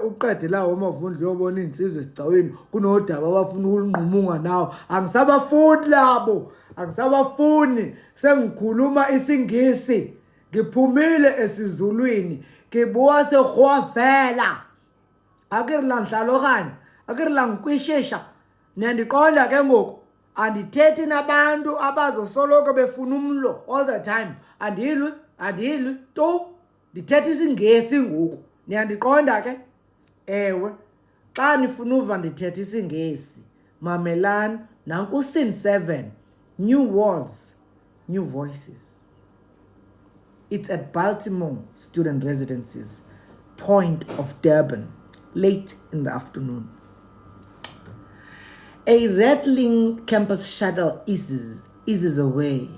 Uqede la umavundla yobona insizwe sicaweni kunodaba abafuna ukunqumunga nawo. Angisabafuni labo, angisabafuni. Sengikhuluma isingisi, ngiphumile esizulwini, ngibuya segwavela. Akiri la nhlalo kanye, akiri la ngikwishesha. Niyandiqonda ke ngoku andithethi nabantu abazosoloko befuna umlo all the time. Andilwi to ndithetha isingesi ngoku. Niyandiqonda ke? Ewe. Xa nifuna uva ndithetha isingesi, mamelani nanku Scene 7, New Walls, New Voices. It's at Baltimore Student Residences, Point of Durban, late in the afternoon. A rattling campus shuttle eases away.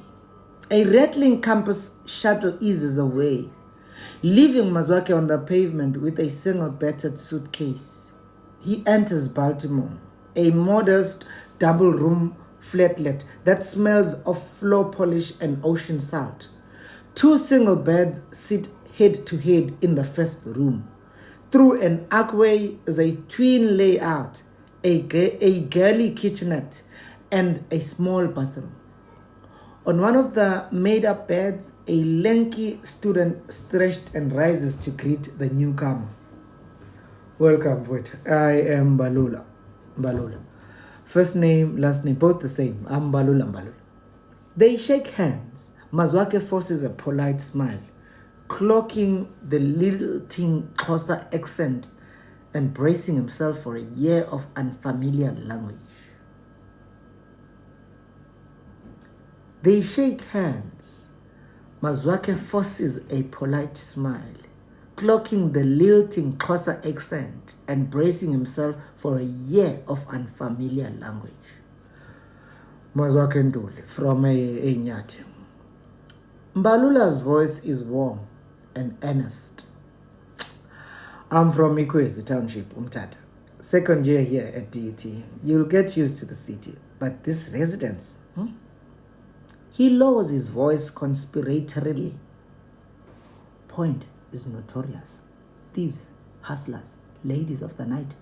A rattling campus shuttle eases away, leaving Mazwake on the pavement with a single battered suitcase. He enters Baltimore, a modest double-room flatlet that smells of floor polish and ocean salt. 2 single beds sit head-to-head in the first room. Through an archway is a twin layout, a girly kitchenette, and a small bathroom. On one of the made-up beds, a lanky student stretched and rises to greet the newcomer. Welcome, Voit. I am Balula. First name, last name, both the same. I'm Balula. They shake hands. Mazwake forces a polite smile, clocking the lilting Xhosa accent and bracing himself for a year of unfamiliar language. They shake hands. Mazwake forces a polite smile, clocking the lilting Xhosa accent and bracing himself for a year of unfamiliar language. Mazwake Nduli from a Nyathi. Mbalula's voice is warm and earnest. I'm from Ikwezi Township, Umtata. Second year here at DET. You'll get used to the city. But this residence, He lowers his voice conspiratorially. Point is notorious. Thieves, hustlers, ladies of the night.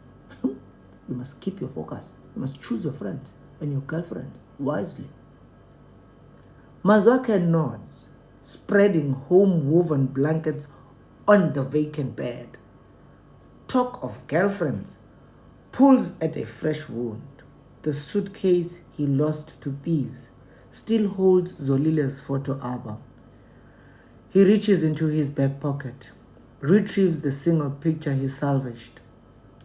You must keep your focus. You must choose your friends and your girlfriend wisely. Mazwake nods, spreading home-woven blankets on the vacant bed. Talk of girlfriends, pulls at a fresh wound. The suitcase he lost to thieves still holds Zolile's photo album. He reaches into his back pocket, retrieves the single picture he salvaged,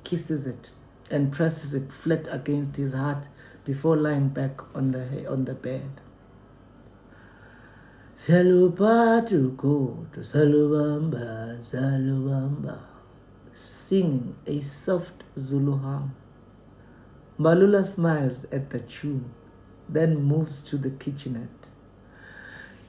kisses it, and presses it flat against his heart before lying back on the bed. Salubatu koto, salubamba, salubamba, singing a soft Zulu hum. Mbalula smiles at the tune, then moves to the kitchenette.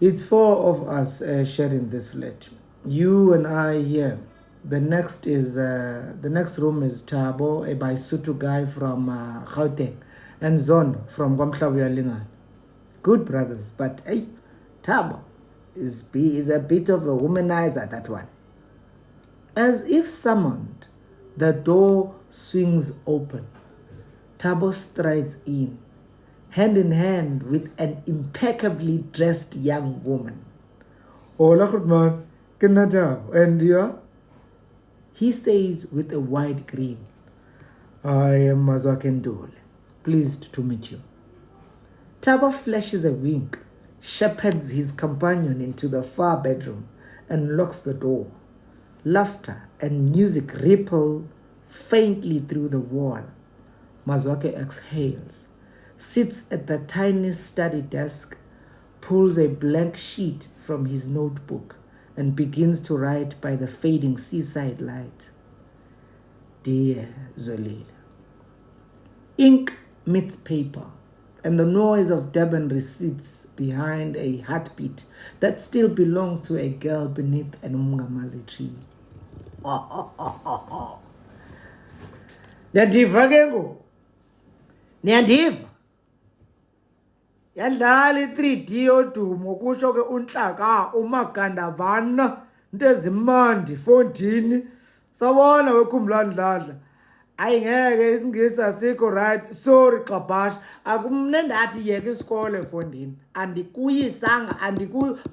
It's four of us sharing this flat. You and I here. The next room is Tabo, a Baisutu guy from Gauteng, and Zon from Gwamhlabuya. Good brothers, but hey, Tabo is a bit of a womanizer, that one. As if summoned, the door swings open. Tabo strides in, hand in hand with an impeccably dressed young woman. Hola, good man. And you are? He says with a wide grin. I am Mazwake Nduli. Pleased to meet you. Tabo flashes a wink, shepherds his companion into the far bedroom, and locks the door. Laughter and music ripple faintly through the wall. Mazwake exhales, sits at the tiny study desk, pulls a blank sheet from his notebook, and begins to write by the fading seaside light. Dear Zolile. Ink meets paper, and the noise of Durban recedes behind a heartbeat that still belongs to a girl beneath an umngamazi tree. Niyadiva ke ngoku? Niyadiva? Yadlala i-3D yodumo kusho ke uNhlaka umagandavana into ezimandi fondini sabona wekhumbula ndladla ayi ngeke isingisi asikho right sorry xabhasha akumnendathi yeke isikole fondini andikuyisanga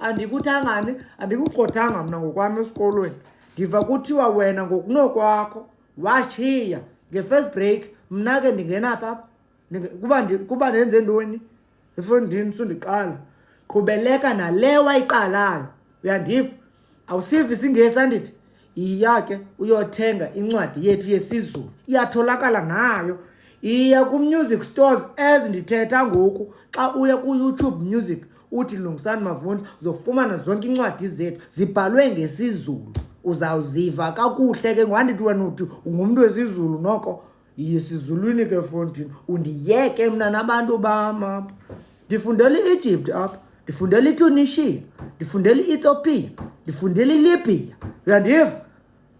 andikuthangani andikugxothanga mina ngokwami esikolweni ndiva kuthiwa wena ngokunokwakho washiya nge-first break mna ke ndingena pha kuba ndenze ntoni efondini sundiqala qhubeleka nale wayiqalayo uyandiva awusivi isingesi andithi iya ke uyothenga incwadi yethu yesiZulu iyatholakala nayo iya ku-music stores ezindithetha ngoku xa uya ku-YouTube music uthi Lungisani Mavunde uzofumana zonke incwadi zethu zibhalwe ngesiZulu uzawuziva kakuhle ke ngandithi wena uthi ungumntu wesiZulu noko yesizulwini ke fondini undiyeke mna nabantu bam apha ndifundela i-Egypt apha ndifundela iTunisia ndifundela i-Ethiopia ndifundela iLibya uyandiva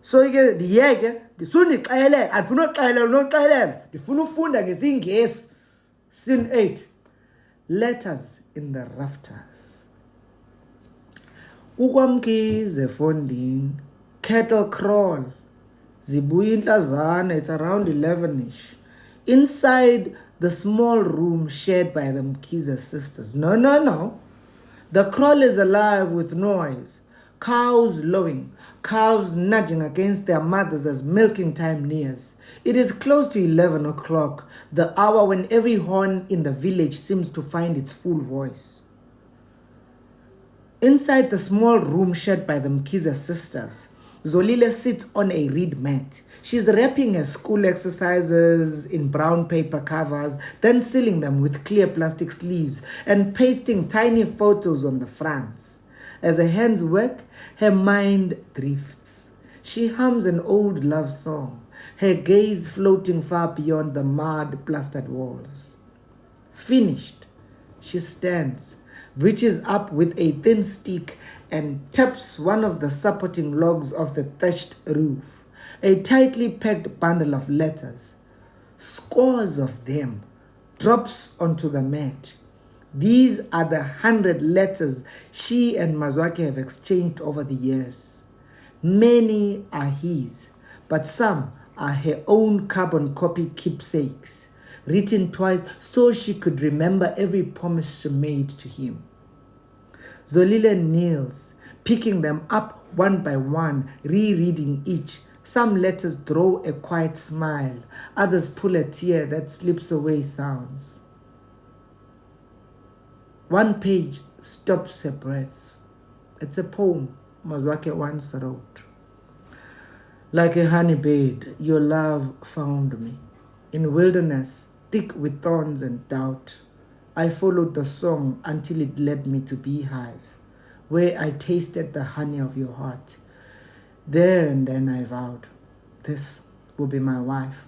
so ke ndiyeke ndisundixelela andifuna uxelela noxelela ndifuna ufunda ngesingesi scene 8 letters in the rafters ukwamkize fondini cattle crawl zibuya inhlazana it's around 11ish inside the small room shared by the Mkiza sisters. No. The crawl is alive with noise. Cows lowing, calves nudging against their mothers as milking time nears. It is close to 11 o'clock, the hour when every horn in the village seems to find its full voice. Inside the small room shared by the Mkiza sisters, Zolile sits on a reed mat. She's wrapping her school exercises in brown paper covers, then sealing them with clear plastic sleeves and pasting tiny photos on the fronts. As her hands work, her mind drifts. She hums an old love song, her gaze floating far beyond the mud-plastered walls. Finished, she stands, reaches up with a thin stick and taps one of the supporting logs of the thatched roof, a tightly packed bundle of letters. Scores of them drops onto the mat. These are the 100 letters she and Mazwake have exchanged over the years. Many are his, but some are her own carbon copy keepsakes, written twice so she could remember every promise she made to him. Zolile kneels, picking them up one by one, rereading each. Some letters draw a quiet smile, others pull a tear that slips away sounds. One page stops her breath. It's a poem Mazwake once wrote. Like a honeybed, your love found me. In wilderness, thick with thorns and doubt, I followed the song until it led me to beehives, where I tasted the honey of your heart. There and then I vowed, this will be my wife,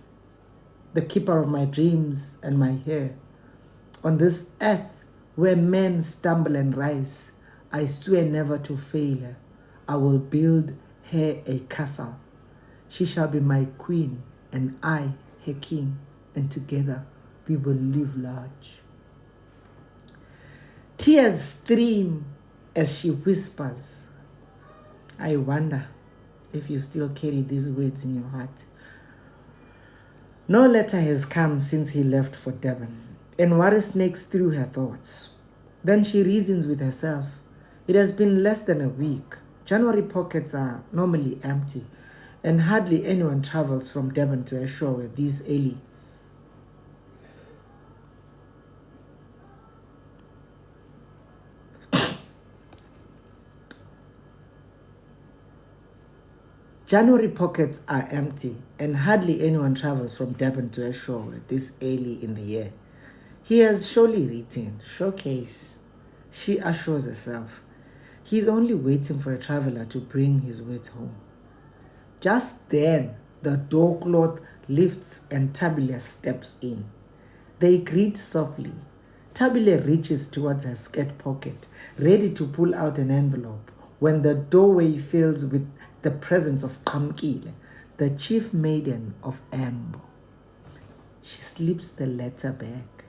the keeper of my dreams and my hair. On this earth where men stumble and rise, I swear never to fail her. I will build her a castle. She shall be my queen and I her king, and together we will live large. Tears stream as she whispers, I wonder if you still carry these words in your heart. No letter has come since he left for Durban, and worry snakes through her thoughts. Then she reasons with herself. It has been less than a week. January pockets are normally empty, and hardly anyone travels from Durban to Eshowe this early. January pockets are empty, and hardly anyone travels from Durban to Eshowe this early in the year. He has surely written, showcase. She assures herself. He's only waiting for a traveler to bring his words home. Just then, the door cloth lifts and Tabile steps in. They greet softly. Tabile reaches towards her skirt pocket, ready to pull out an envelope, when the doorway fills with the presence of Kamkile, the chief maiden of Ambo. She slips the letter back.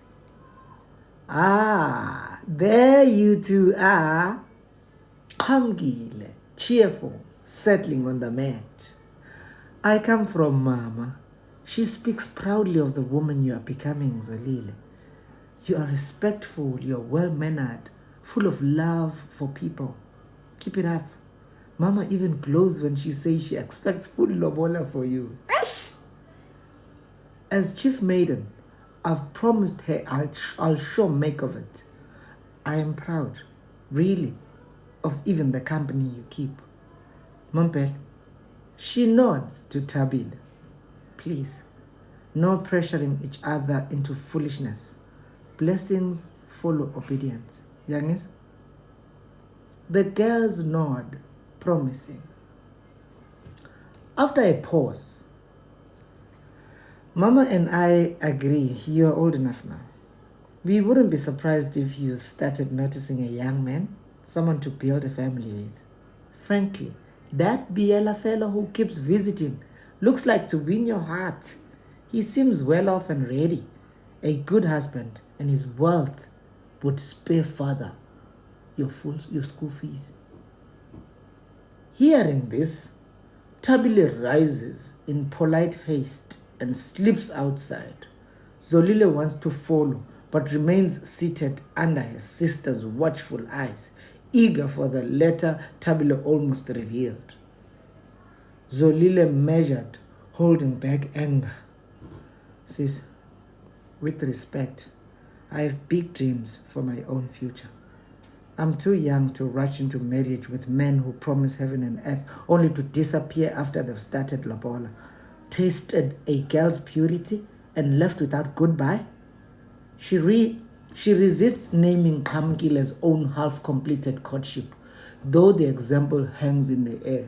Ah, there you two are. Kamkile, cheerful, settling on the mat. I come from Mama. She speaks proudly of the woman you are becoming, Zolile. You are respectful, you are well-mannered, full of love for people. Keep it up. Mama even glows when she says she expects full lobola for you. Ash! As chief maiden, I've promised her I'll sure make of it. I am proud, really, of even the company you keep. Mampel, she nods to Tabil. Please, no pressuring each other into foolishness. Blessings follow obedience. Youngest? The girls nod, promising. After a pause, Mama and I agree you are old enough now. We wouldn't be surprised if you started noticing a young man, someone to build a family with. Frankly, that Biela fellow who keeps visiting looks like to win your heart. He seems well off and ready, a good husband, and his wealth would spare further your school fees. Hearing this, Tabile rises in polite haste and slips outside. Zolile wants to follow, but remains seated under her sister's watchful eyes, eager for the letter Tabile almost revealed. Zolile measured, holding back anger. Sis, with respect, I have big dreams for my own future. I'm too young to rush into marriage with men who promise heaven and earth only to disappear after they've started lobola, tasted a girl's purity, and left without goodbye. She resists naming Kamkile's own half-completed courtship, though the example hangs in the air.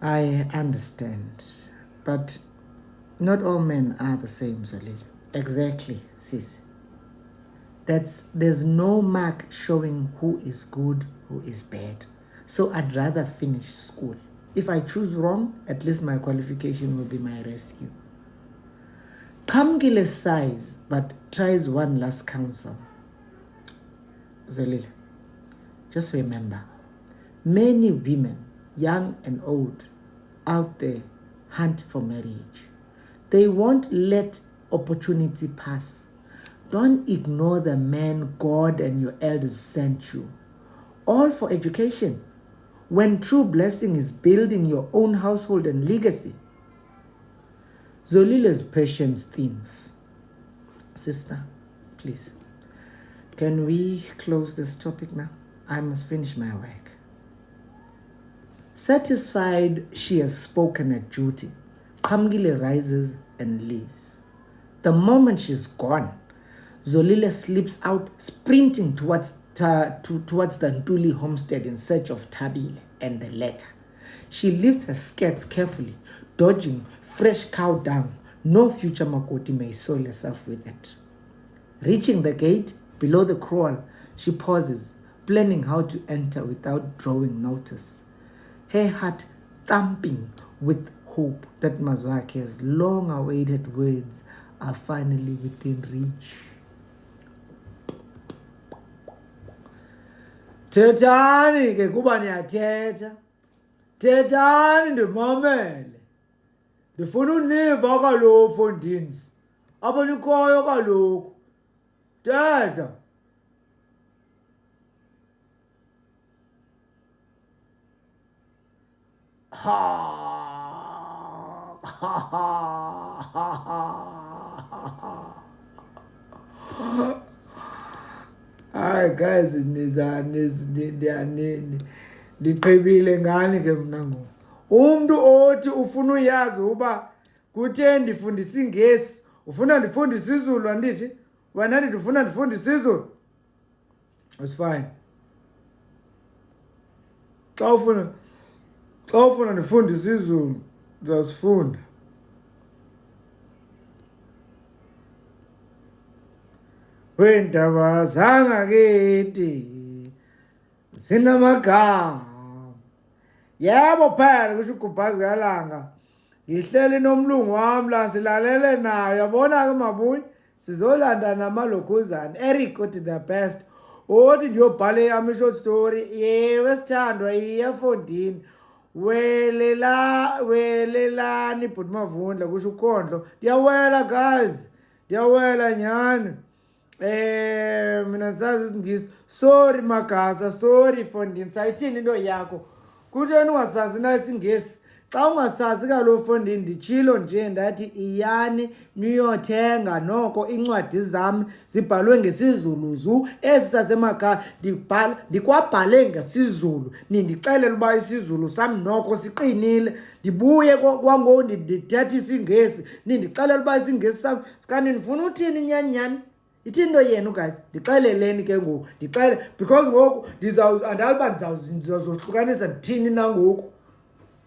I understand, but not all men are the same, Zolile. Exactly, sis. There's no mark showing who is good, who is bad. So I'd rather finish school. If I choose wrong, at least my qualification will be my rescue. Kamgile sighs, but tries one last counsel. Zolile, just remember, many women, young and old, out there hunt for marriage. They won't let opportunity pass. Don't ignore the man God and your elders sent you. All for education. When true blessing is building your own household and legacy. Zolile's patience thins. Sister, please, can we close this topic now? I must finish my work. Satisfied she has spoken her duty, Kamgile rises and leaves. The moment she's gone, Zolile slips out, sprinting towards the Ntuli homestead in search of Tabile and the letter. She lifts her skirts carefully, dodging fresh cow dung. No future Makoti may soil herself with it. Reaching the gate, below the kraal, she pauses, planning how to enter without drawing notice. Her heart thumping with hope that Mazwake's long-awaited words are finally within reach. Thethani ke kuba niyathetha. Thethani ndimamele. Ndifuna univa kaloku Fondini. Apho nikhoyo kaloku. Thetha. Hi guys, ndiqhibile ngani ke mna ngoku. Umuntu othi ufuna uyazi uba kuthe ndifundisa iNgesi, ufuna ndifundisa isiZulu andithi? Wena ndithi ufuna ndifundisa isiZulu? It's fine. Xa ufuna ndifundisa isiZulu, ndizasifunda. Weendaba zangakithi zinamagama. Yebo phela kusho uGubhazi kaLanga. Ngihleli nomlungu wami la silalele nayo. Yabona ke mabuyi sizolanda namalokhuzana. Eric uthi the best. Othi ndiyobhala yami short story. Yewe sithandwa iyafondini. Welelani bhuti Mavundla kusho uKhondlo. Ndiyawela guys. Ndiyawela nyani. Mina sazi isingisi. Sorry Magasa, sorry Fondini. Sayithini into yakho? Kutheni ungasazi na isingesi? Xa ungasazi kaloku Fondini ndichilo nje ndathi iyani niyothenga noko incwadi zami zibhalwe ngesizulu ezi sasemakhaya ndikwabhale ngesizulu nindixelele uba isizulu sami noko siqinile ndibuye kwangoku ndithetha isingesi nindixelele uba isingesi sami sikani ndifuna uthini nyani ithi into yenu guys ndixeleleni ke ngoku ndixele because ngoku andaliba ndizazohlukanisa ndithini nangoku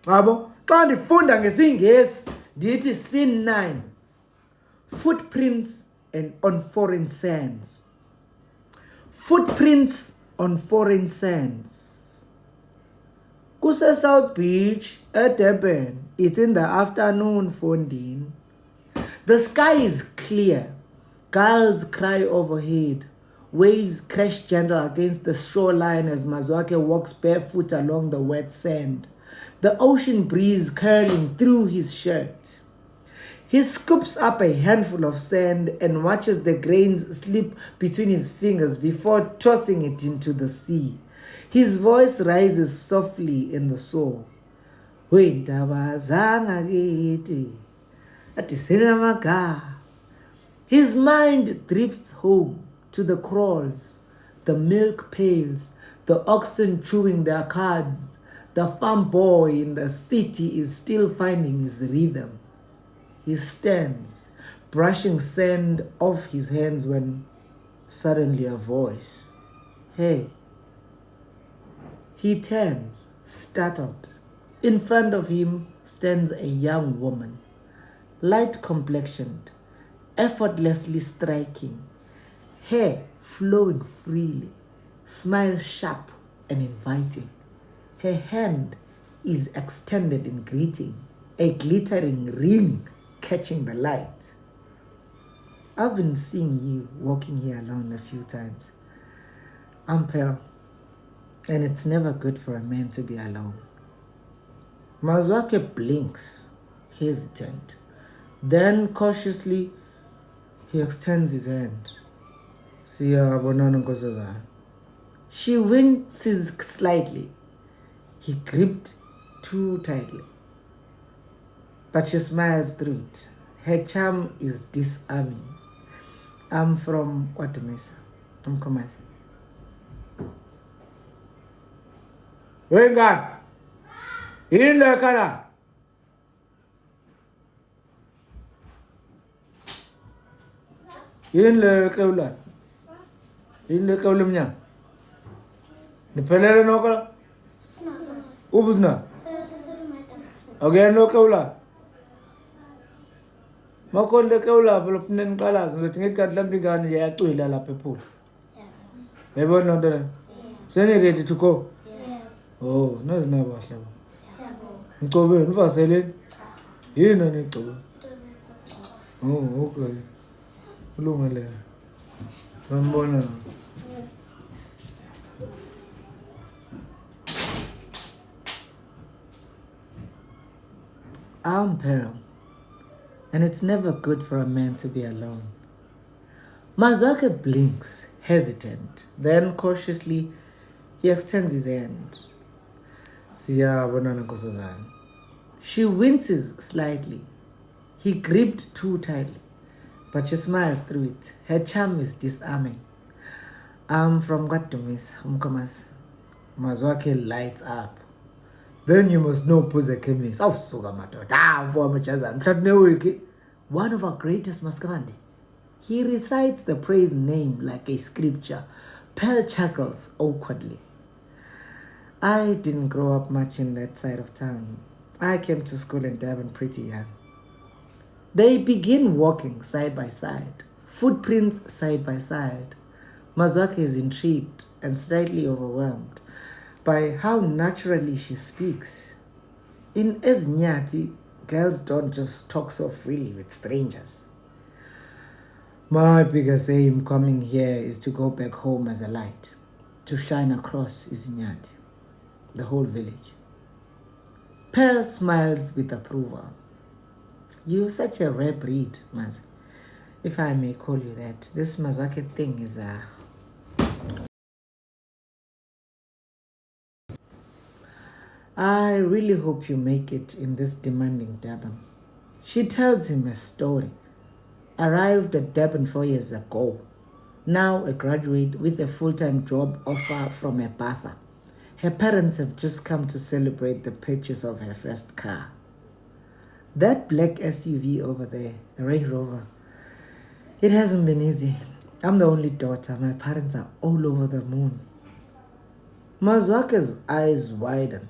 yabo xa ndifunda ngesingesi ndithi scene 9 footprints on foreign sands. Footprints on foreign sands. Kuse South Beach at Durban. It's in the afternoon, Fondini. The sky is clear. Gulls cry overhead. Waves crash gentle against the shoreline as Mazwake walks barefoot along the wet sand. The ocean breeze curling through his shirt. He scoops up a handful of sand and watches the grains slip between his fingers before tossing it into the sea. His voice rises softly in the soul. His mind drifts home to the kraals, the milk pails, the oxen chewing their cuds. The farm boy in the city is still finding his rhythm. He stands, brushing sand off his hands when suddenly a voice, "Hey." He turns, startled. In front of him stands a young woman, light-complexioned, effortlessly striking, hair flowing freely, smile sharp and inviting. Her hand is extended in greeting, a glittering ring catching the light. I've been seeing you walking here alone a few times. I'm Pearl, and it's never good for a man to be alone. Mazwake blinks, hesitant. Then cautiously, he extends his hand. Siyabonana nkosazana. She winces slightly. He gripped too tightly, but she smiles through it. Her charm is disarming. I'm from Wesithembiso. I'm Komasi. Wenga! In the car. In the kaula. In the kaulimnya. The pelele no kala. Ubuzna. Again no kaula. Makon the kaula pelopnen kala. So tingit katlam bigan ya tu ilala pepul. Everyone know that. So you ready to go? Oh, no, no, no. Go away, no, Vasile. You know, Nico. Oh, okay. Lumele. Bambona. I'm Pearl, and it's never good for a man to be alone. Mazwake blinks, hesitant. Then cautiously, he extends his hand. Siyabonana nkosazana. She winces slightly. He gripped too tightly, but she smiles through it. Her charm is disarming. I'm from Wesithembiso, Komasi. Mazwake lights up. Then you must know Puze Kemis. Oh, Sugamato. One of our greatest Maskandi. He recites the praise name like a scripture. Pearl chuckles awkwardly. I didn't grow up much in that side of town. I came to school in Durban pretty young. They begin walking side by side, footprints side by side. Mazwake is intrigued and slightly overwhelmed by how naturally she speaks. In Ezinyati, girls don't just talk so freely with strangers. My biggest aim coming here is to go back home as a light, to shine across Ezinyati, the whole village. Pearl smiles with approval. You're such a rare breed, Mazwake, if I may call you that. This Mazwake thing is I really hope you make it in this demanding Durban. She tells him a story. Arrived at Durban 4 years ago. Now a graduate with a full-time job offer from a basa. Her parents have just come to celebrate the purchase of her first car. That black SUV over there, a Range Rover, it hasn't been easy. I'm the only daughter. My parents are all over the moon. Mazwake's eyes widen.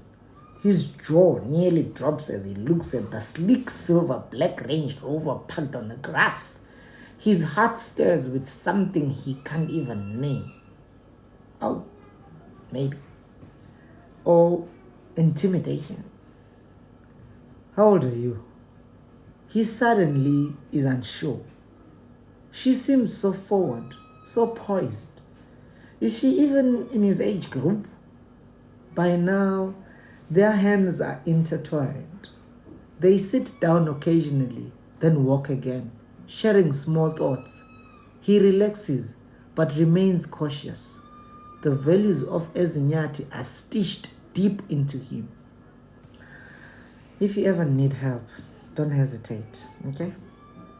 His jaw nearly drops as he looks at the sleek silver black Range Rover parked on the grass. His heart stirs with something he can't even name. Oh, maybe. Or intimidation. How old are you? He suddenly is unsure. She seems so forward, so poised. Is she even in his age group? By now, their hands are intertwined. They sit down occasionally, then walk again, sharing small thoughts. He relaxes, but remains cautious. The values of Ezinyati are stitched deep into him. If you ever need help, don't hesitate, okay?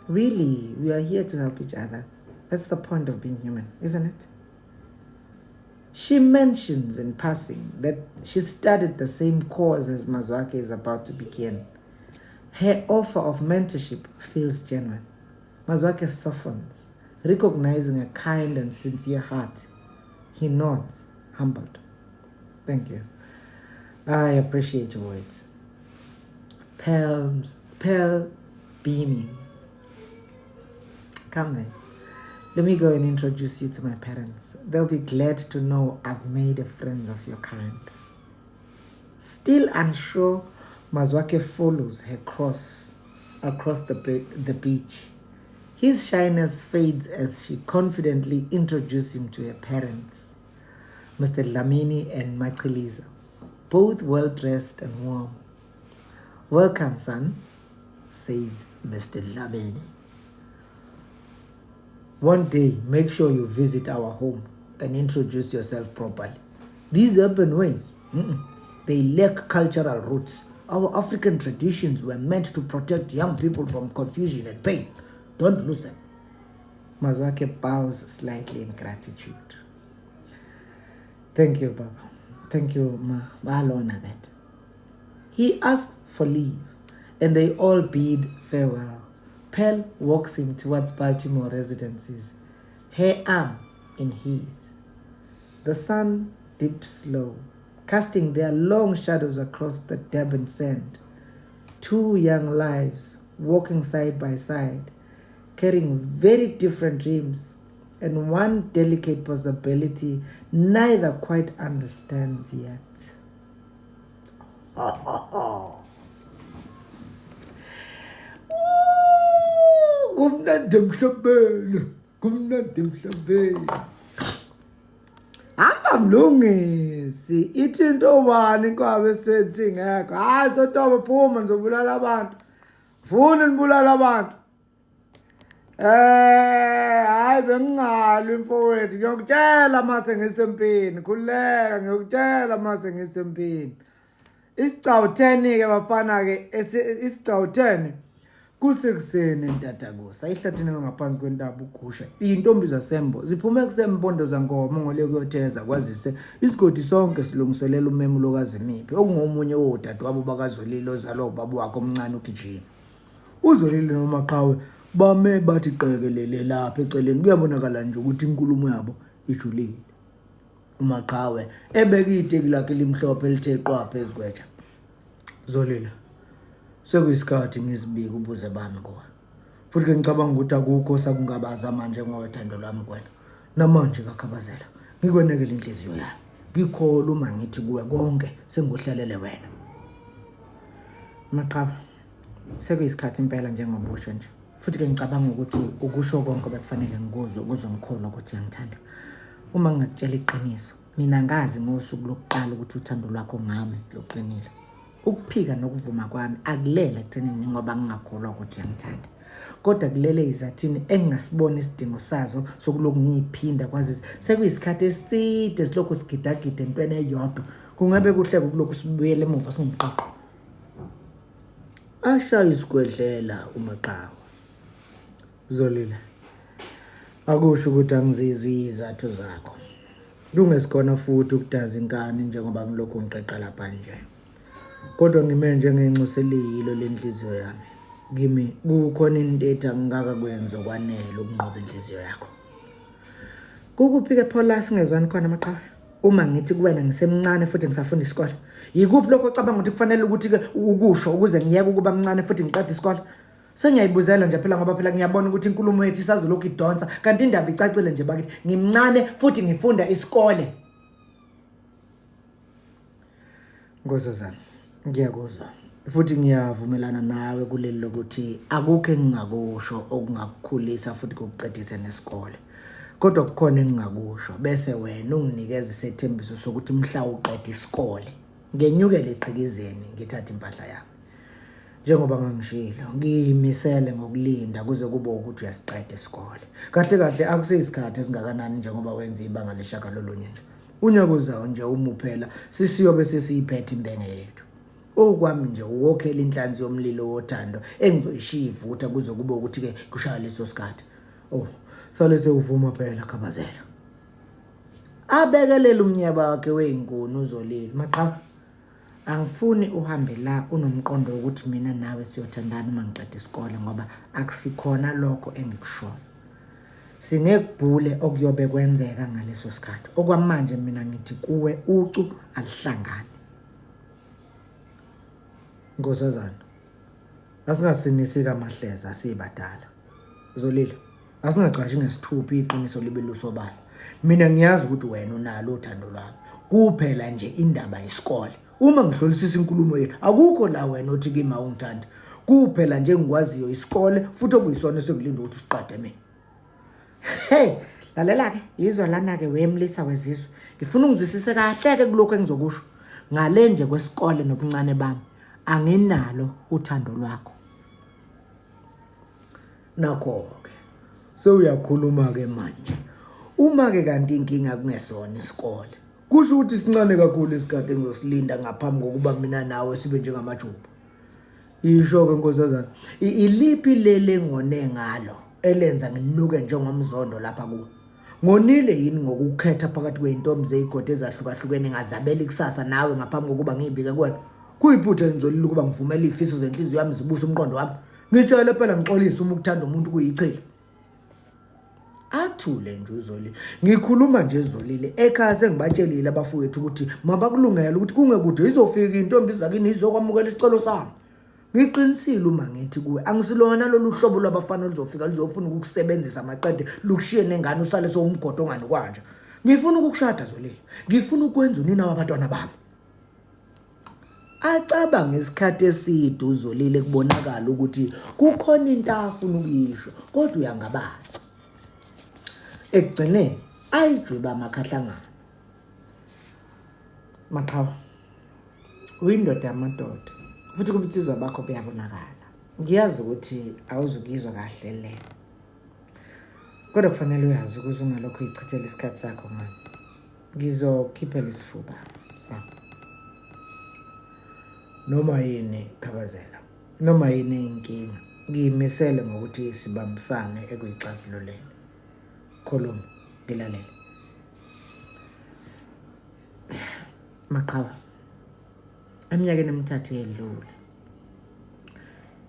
Really, we are here to help each other. That's the point of being human, isn't it? She mentions in passing that she studied the same course as Mazwake is about to begin. Her offer of mentorship feels genuine. Mazwake softens, recognizing a kind and sincere heart. He nods, humbled. Thank you. I appreciate your words. Pearl beaming. Come then. Let me go and introduce you to my parents. They'll be glad to know I've made a friend of your kind. Still unsure, Mazwake follows her across the beach. His shyness fades as she confidently introduces him to her parents, Mr. Lamini and Machiliza, both well-dressed and warm. Welcome, son, says Mr. Lamini. One day, make sure you visit our home and introduce yourself properly. These urban ways, they lack cultural roots. Our African traditions were meant to protect young people from confusion and pain. Don't lose them. Mazwake bows slightly in gratitude. Thank you, Baba. Thank you, Ma. I'll honor that. He asks for leave, and they all bid farewell. Pearl walks him towards Baltimore residences, her arm in his. The sun dips low, casting their long shadows across the Durban sand. Two young lives walking side by side, carrying very different dreams, and one delicate possibility neither quite understands yet. Kumnandi emhlabeni. Hamba mlungisi, ithi into bani inkabe sethi ngekho. Hayi sotoba phuma ngizobulala abantu. Funa nibulala abantu. Hayi bengingali mfowethu, ngiyokutshela mase ngisempini. Khuleka ngiyokutshela mase ngisempini. Isigcawu 10 ke bafana ke isigcawu 10 kusekuseni entatakusa ihlathini ngaphansi kwentaba ugusha intombi zasembo ziphume kusempondo zankomo ngole kuyotheza kwazise isigodi sonke silungiselela umemulo kaZimiphi okungomunye wodadewabo bakazolile ozalwa ubaba wakhe omncane uGijima. Uzolile noMaqhawe bame bathi qekelele lapha eceleni kuyabonakala nje ukuthi inkulumo yabo ijulile. uMaqhawe ebeka iteki lakhe limhlophe elithe qwa phezukweja. Zolile, sekuyisikhathi ngizibika ubuze bami kuwe. Futhi ke ngicabanga ukuthi akukho sakungabaza manje ngothando lwami kuwena. Namanje kakhabazela, ngikwenekele inhliziyo yami. Ngikholwa uma ngithi kuwe konke sengohlalele wena. Maqhawe, sekuyisikhathi impela njengobusho nje. Futhi ke ngicabanga ukuthi ukusho konke bekufanele ngikuzwe ukuze ngikholwa ukuthi uyangithanda. Uma ngakutshela iqiniso, mina ngazi ngosuku lokuqala ukuthi uthando lwakho ngami luqinile. Ukuphika nokuvuma kwami akulela ekuthenini ngoba ngingakholwa ukuthi uyangithanda. Kodwa kulele izathini engingasibona isidingo sazo sokuloku ngiyiphinda kwazi sekuyisikhathi eside silokhu sigidagida entweni eyodwa. Kungabe kuhle ukuloku sibuyele emuva singumqaqo. Asha isigwedlela uMaqhawe. Zolile, akusho ukuthi angizizwi izathu zakho. Kungesikona futhi ukudaza inkani njengoba ngilokhu ngiqeqa lapha nje. Kodwa ngime njengenxuselilo lenhliziyo yami. Kimi kukhona into ethi angikakakwenza kwanele ukunqoba inhliziyo yakho. Kukuphi ke Paula singezwani khona Maqhawe? Uma ngithi kuwena ngisemncane futhi ngisafunda isikole. Yikuphi lokho ocabanga ukuthi kufanele ukuthi ke ukusho ukuze ngiyeke ukuba mncane futhi ngiqede isikole? Sengiyayibuzela nje phela ngoba phela ngiyabona ukuthi inkulumo yethu isazolokhu idonsa kanti indaba icacile nje bakithi ngimncane futhi ngifunda isikole. Ngozozana, ngiyakuzwa. Futhi ngiyavumelana nawe kuleli lokuthi akukho engingakusho okungakukhulisa futhi kukuqedise nesikole. Kodwa kukhona engingakusho bese wena unginikeza isethembiso sokuthi mhla uqeda isikole ngenyukele eqhikizeni ngithatha impahla yami. Njengoba ngangishilo ngiyimisele ngokulinda kuze kube ukuthi uyasiqeda isikole. Kahle kahle akuseyisikhathi esingakanani njengoba wenza ibanga leshaka lolunye nje. Unyaka uzayo nje umuphela sisiyobe sesiyiphethe imbenge yethu. Okwami nje uwokhela inhlanzi yomlilo wothando engizoyishiya ivutha kuze kube ukuthi ke kushaya leso sikhathi. Oh, sale sewuvuma phela khabazela. abekelela umnyaba wakhe weinkuni uZolile. Maqhawe, angifuni uhambe la unomqondo ukuthi mina nawe siyothandana uma ngiqeda isikole ngoba akusikhona lokho engikushoyo. Sinekubhule okuyobe kwenzeka ngaleso sikhathi. Okwamanje mina ngithi kuwe ucu alihlangane. Nkosazana, asingasinisi kamahleza asibadala. Zolile, asingacashi ngesithupha iqiniso libe lusobala. Mina ngiyazi ukuthi wena unalo uthando lwami. Kuphela nje indaba isikole. Uma ngihlolisisa inkulumo yethu, akukho la wena othi kimi awungithandi. Kuphela nje ngikwaziyo isikole futhi okuyisona esekulinda ukuthi usiqede mina. Hey, lalela ke, yizwa lana ke wemlisa wezizwe. Ngifuna ungizwisise kahle ke kuloko engizokusho. Ngale nje kwesikole nobuncane bami, anginalo uthando lwakho. Nakho ke, sewuyakhuluma ke manje. Uma ke kanti inkinga kungesona isikole, kusho ukuthi sincane kakhulu isikade engizosilinda ngaphambi kokuba mina nawe sibe njengamajuba. Isho ke nkosazana, iliphi lele ngone ngalo elenza nginuke njengomzondo lapha kuwe. Ngonile yini ngokukhetha phakathi kweintombi zeigodi ezahlukahlukene ngazabela ikusasa nawe ngaphambi kokuba ngibike kuwena. Kuyiphutha ngizolile ukuba ngivumela ifiso zenhliziyo yami zibusa umqondo wami. Ngitshela phela ngixolisa uma ukuthanda umuntu kuyichile. Athule nje uZolile. Ngikhuluma nje Zolile. Ekhaya sengibatshelile abafowethu ukuthi mabakulungela ukuthi kungekude izofika intombi zakini izokwamukela isicelo sami. Ngiqinisile uma ngithi kuwe angisilona lolu hlobo lwabafana luzofika lizofuna ukukusebenzisa amaqede lukushiye nengane usale sowumgodo ngani kwanje. Ngifuna ukukushada Zolile. Ngifuna ukwenza unina wabantwana bami. Acaba ngesikhathi eside uZolile kubonakala ukuthi kukhona into afuna ukuyisho kodwa uyangabaza. Ekugcineni ayijuba amakhahlangana. Maqhawe, uyindoda yamadoda futhi kubitsizwa bakho beyabonakala. Ngiyazi ukuthi awuzukizwa kahle le. Kodwa kufanele uyazi ukuthi ungalokho uyichithela isikhathi sakho ngami. Ngizokhiphela isifuba sami. Noma yini Khabazela, noma yini inkinga, ngiyimisele ngokuthi sibambisane ekuyixazululeni. Khuluma, ngilalela. Maqhawe, eminyakeni emithathu edlule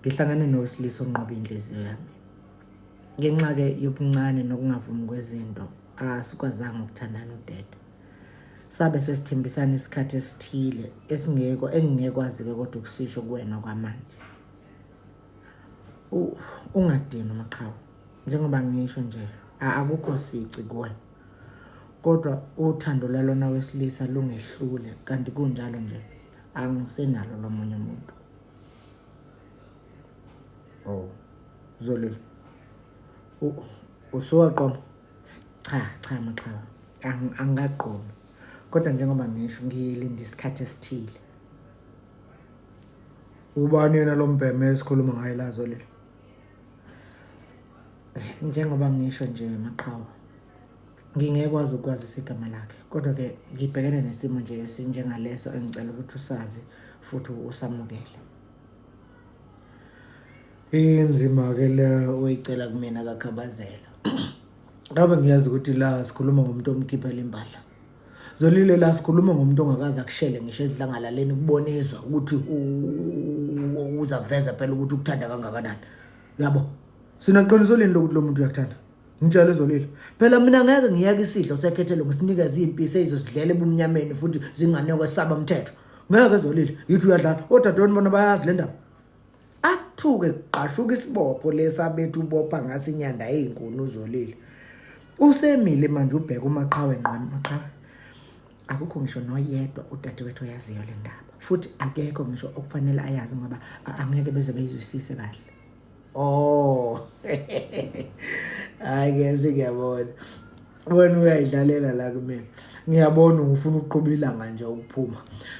ngihlangane nowesilisa onqoba inhliziyo yami. Ngenxa ke yobuncane nokungavumi kwezinto, asikwazanga ukuthandana uDede. Sabe sesithembisana isikhathi esithile engingekwazi ke kodwa ukusisho kuwena kwamanje. Ungadini Maqhawe, njengoba ngisho nje akukho sici kuwena. Kodwa uthando lwalona wesilisa lungehlule kanti kunjalo nje angisenalo lomunye umuntu. Oh, Zolile. Usowaqoma? Cha Maqhawe. Angaqoma. Kodwa njengoba ngisho ngiyilinda isikhathi esithile. Ubani yena lo mbheme esikhuluma ngaye la Zolile? Njengoba ngisho nje Maqhawe, ngingekwazi ukwazisa igama lakhe, kodwa ke ngibhekene nesimo nje esinjengaleso engicela ukuthi usazi futhi usamukele. Inzima ke le oyicela kumina kaKhabazela. Ngabe ngiyazi ukuthi la sikhuluma ngomuntu omkhiphela impahla. Zolile, la sikhuluma ngomuntu ongakaze akushele ngisho edlangalaleni kubonizwa ukuthi uzaveza phela ukuthi ukuthanda kangakanani. Yabo, sinaqiniso lini lokuthi lo muntu uyakuthanda? Ngitshela Zolile, phela mina ngeke ngiyeke isidlo sekhethelo ngisinikeze impisi ezizosidlela ebumnyameni futhi zinganekwe saba umthetho. Ngeke Zolile, yithi uyadlala odadewenu bona bayazi le ndaba. Athuke qashuka isibopho lesabethu ubopha ngasinyanda ezinkulu uZolile. Usemile manje ubheka uMaqhawe ngqondo. Maqhawe, akukho ngisho noyedwa udadewethu oyaziyo le ndaba futhi akekho ngisho okufanele ayazi ngoba angeke beze beyizwisise kahle. Oh, ngiyase ngiyabona. Wena uyayidlalela la kumina. Ngiyabona ufuna ukuqhuba ilanga nje ukuphuma.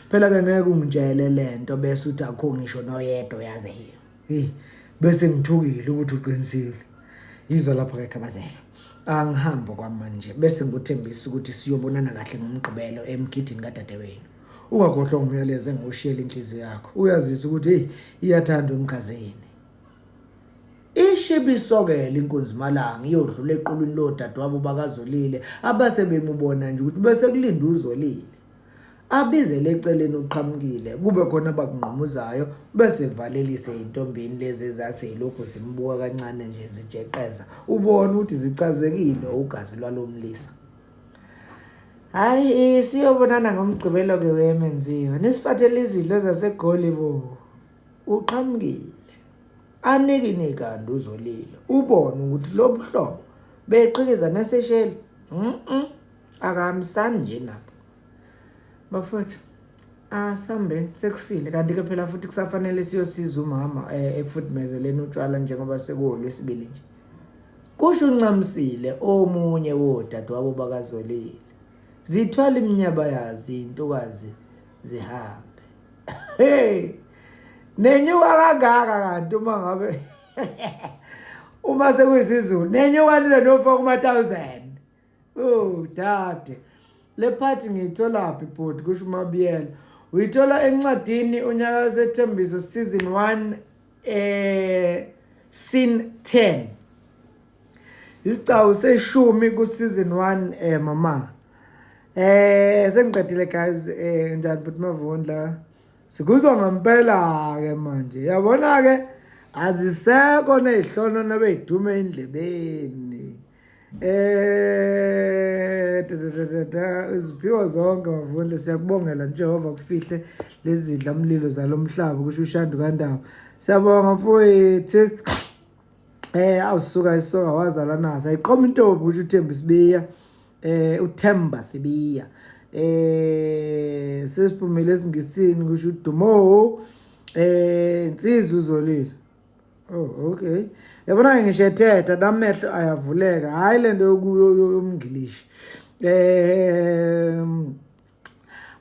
Phela ke ngeke ungitshele lento bese uthi akho ngisho noyedwa yaziyo. Bese ngithukile ukuthi uqinisile. Yizwa lapha ke Khabazela. Angihamba kwamanje bese ngikuthembisa ukuthi siyobonana kahle ngomgqibelo emgidini kadadewenu. Ungakhohlwa umyalezo engiwushiyela inhliziyo yakho. Uyazisa ukuthi iyathandwa emkhazeni. ishibisokela inkunzi malanga iyodlula equlwini lodadewabo bakazolile abase bemubona nje ukuthi bese kulinda uzolile abize leceleni uqhamukile kube khona abakunqumuzayo bese valelise intombini lezi ezaseyilokho simbuka kancane nje zijeqeza ubona ukuthi zicazekile ugazi lwalomlisa. Hayi siyobonana ngomgqibelo ke wemenziwe nisifathele izidlo zaseGoli bo uqhamukile anike kanti uzolile ubone ukuthi lo buhlobo beqikiza nesesheli akamsani nje napho bafowethu asambeni sekusile kanti ke phela futhi kusafanele siyosiza umama ekufudumezeleni utshwala njengoba sekuwolwesibili nje kusho uncamisile omunye wodadewabo bakazolile zithwala iminyaba yazi intokazi zihambe hey nenyuka kangaka kanti uma ngabe uma sekuyisizulu nenyuka nofaka kuma-1000 oh dade le phathi ngiyithola phi bhodi kusho uMabiyela uyithola encwadini unyaka Wesithembiso season 1 scene 10 isicawu seshumi ku season 1 mama sengiqedile guys njani but mavundla sikuzwa ngempela ke manje yabona ke azisekho nezihlono nabeyidume endlebeni iziphiwo zonke mavundla siyakubongela Jehova kufihle lezidla umlilo zalomhlaba kusho uShandu kaNdaba siyabonga mfowethu awusuka isoka wazala naso ayiqoma intombi kusho uThemba Sibiya sesiphumile esingisini kusho uDumo insizwa uzolile oh okay yabona ngisho ethetha namehlo ayavuleka hayi lento yomngilishi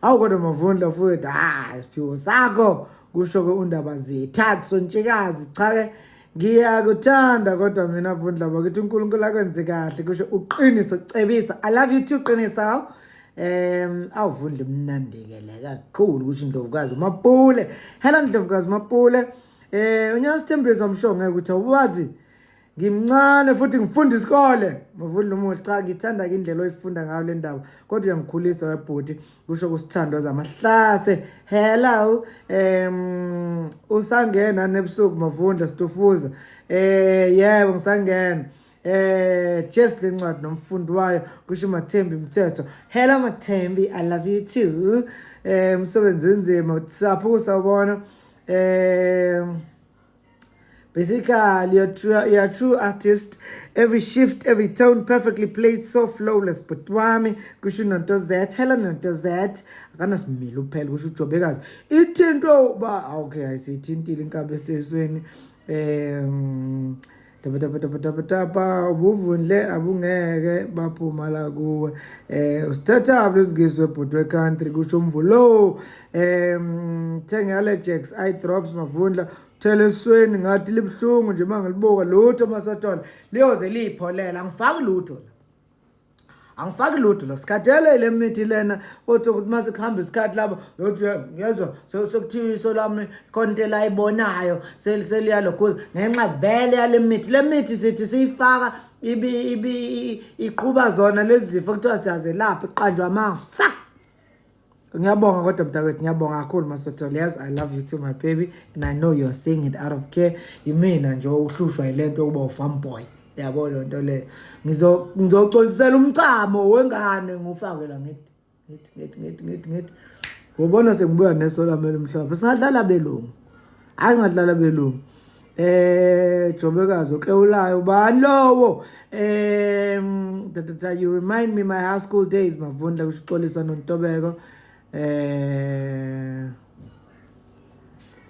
awukodwa mavundla mfowethu isiphiwo sakho kusho ke uNdaba zithathu sontshikazi cha ke ngiyakuthanda kodwa mina Vundla bakithi uNkulunkulu akwenze kahle kusho uqiniso cebisa I love you too qinisa awuvundle mnandekele kakhulu kusho Ndlovukazi uMapule hello Ndlovukazi Mapule unyasithembiso msho ngeke ukuthi awuwazi ngimncane futhi ngifunda isikole mavundla umuhle cha ngithanda indlela oyifunda ngayo le ndaba kodwa uyangikhulisa webhodi kusho kusithandwa zamahlase hello usangena nebusuku mavundla sitofuza yebo ngisangena just lencwadi nomfundi wayo kusho Mathembi Mthetho hello Mathembi I love you too umsebenzi nzima sapho usawubona basically you're a true artist every shift every tone perfectly played so flawless but wami kusho nonto Z hello nonto Z akana simile uphela kusho uJobekazi ithinto ba okay ayisithintile inkabe sesweni tapa ubuvundle abungeke baphuma la kuwe usithathable uzingizwe bhodwe country kusho umvulo thenga allergics eye drops mavundla thelesweni ngathi libhlungu nje mangilibuka lutho masathola liyoze lipholela angifaki lutho lo sikhathele le mithi lena kodwa ukuthi mase kuhamba isikhathi lapho yothi ngezwe sokuthiwa iso lami konke la ibonayo seliyalo kuze ngenxa vele yale mithi le mithi sithi siyifaka iqhuba zona lezi zifo kuthiwa siyazelapha iqanjwa amasa ngiyabonga kodwa mntakwethu ngiyabonga kakhulu masothola yes I love you too my baby and I know you're saying it out of care imina nje uhlushwa ilento ukuba ufarm boy yabona lonto le ngizocolisela umchamo wengane ngufake la ngithi ubona sengibuya nesola mele mhlophe singadlala belungu hayi ngadlala belungu Jobekazi oklewulayo bani lowo you remind me my high school days mavundla kusixolisa noNtobeko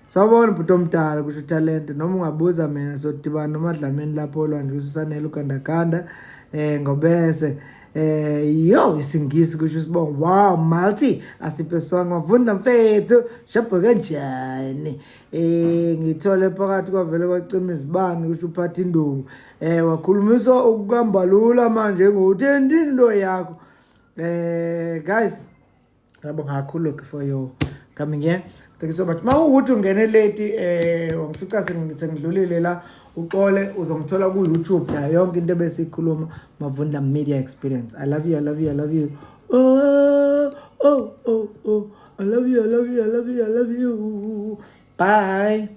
sawubona bhuti omdala kusho talent noma ungabuza mina sodibana nomadlameni lapho olwandle ususanele ugandaganda ngobese yo isingisi kusho sibonga wow multi asiphe sonke mavundla mfethu shapho kanjani ngithole phakathi kwavele kwacima izibani kusho uphatha induku wakhulumiswa ukukambalula manje ngokuthendi into yakho guys ngiyabonga kakhulu for your coming here thank you so much mawukuthi ungene late wangifica sengidlulile la uqole uzongithola ku YouTube nayo yonke into ebesikhuluma Mavunda Media Experience. I love you, I love you, I love you. Oh, I love you, I love you, I love you, I love you. Bye.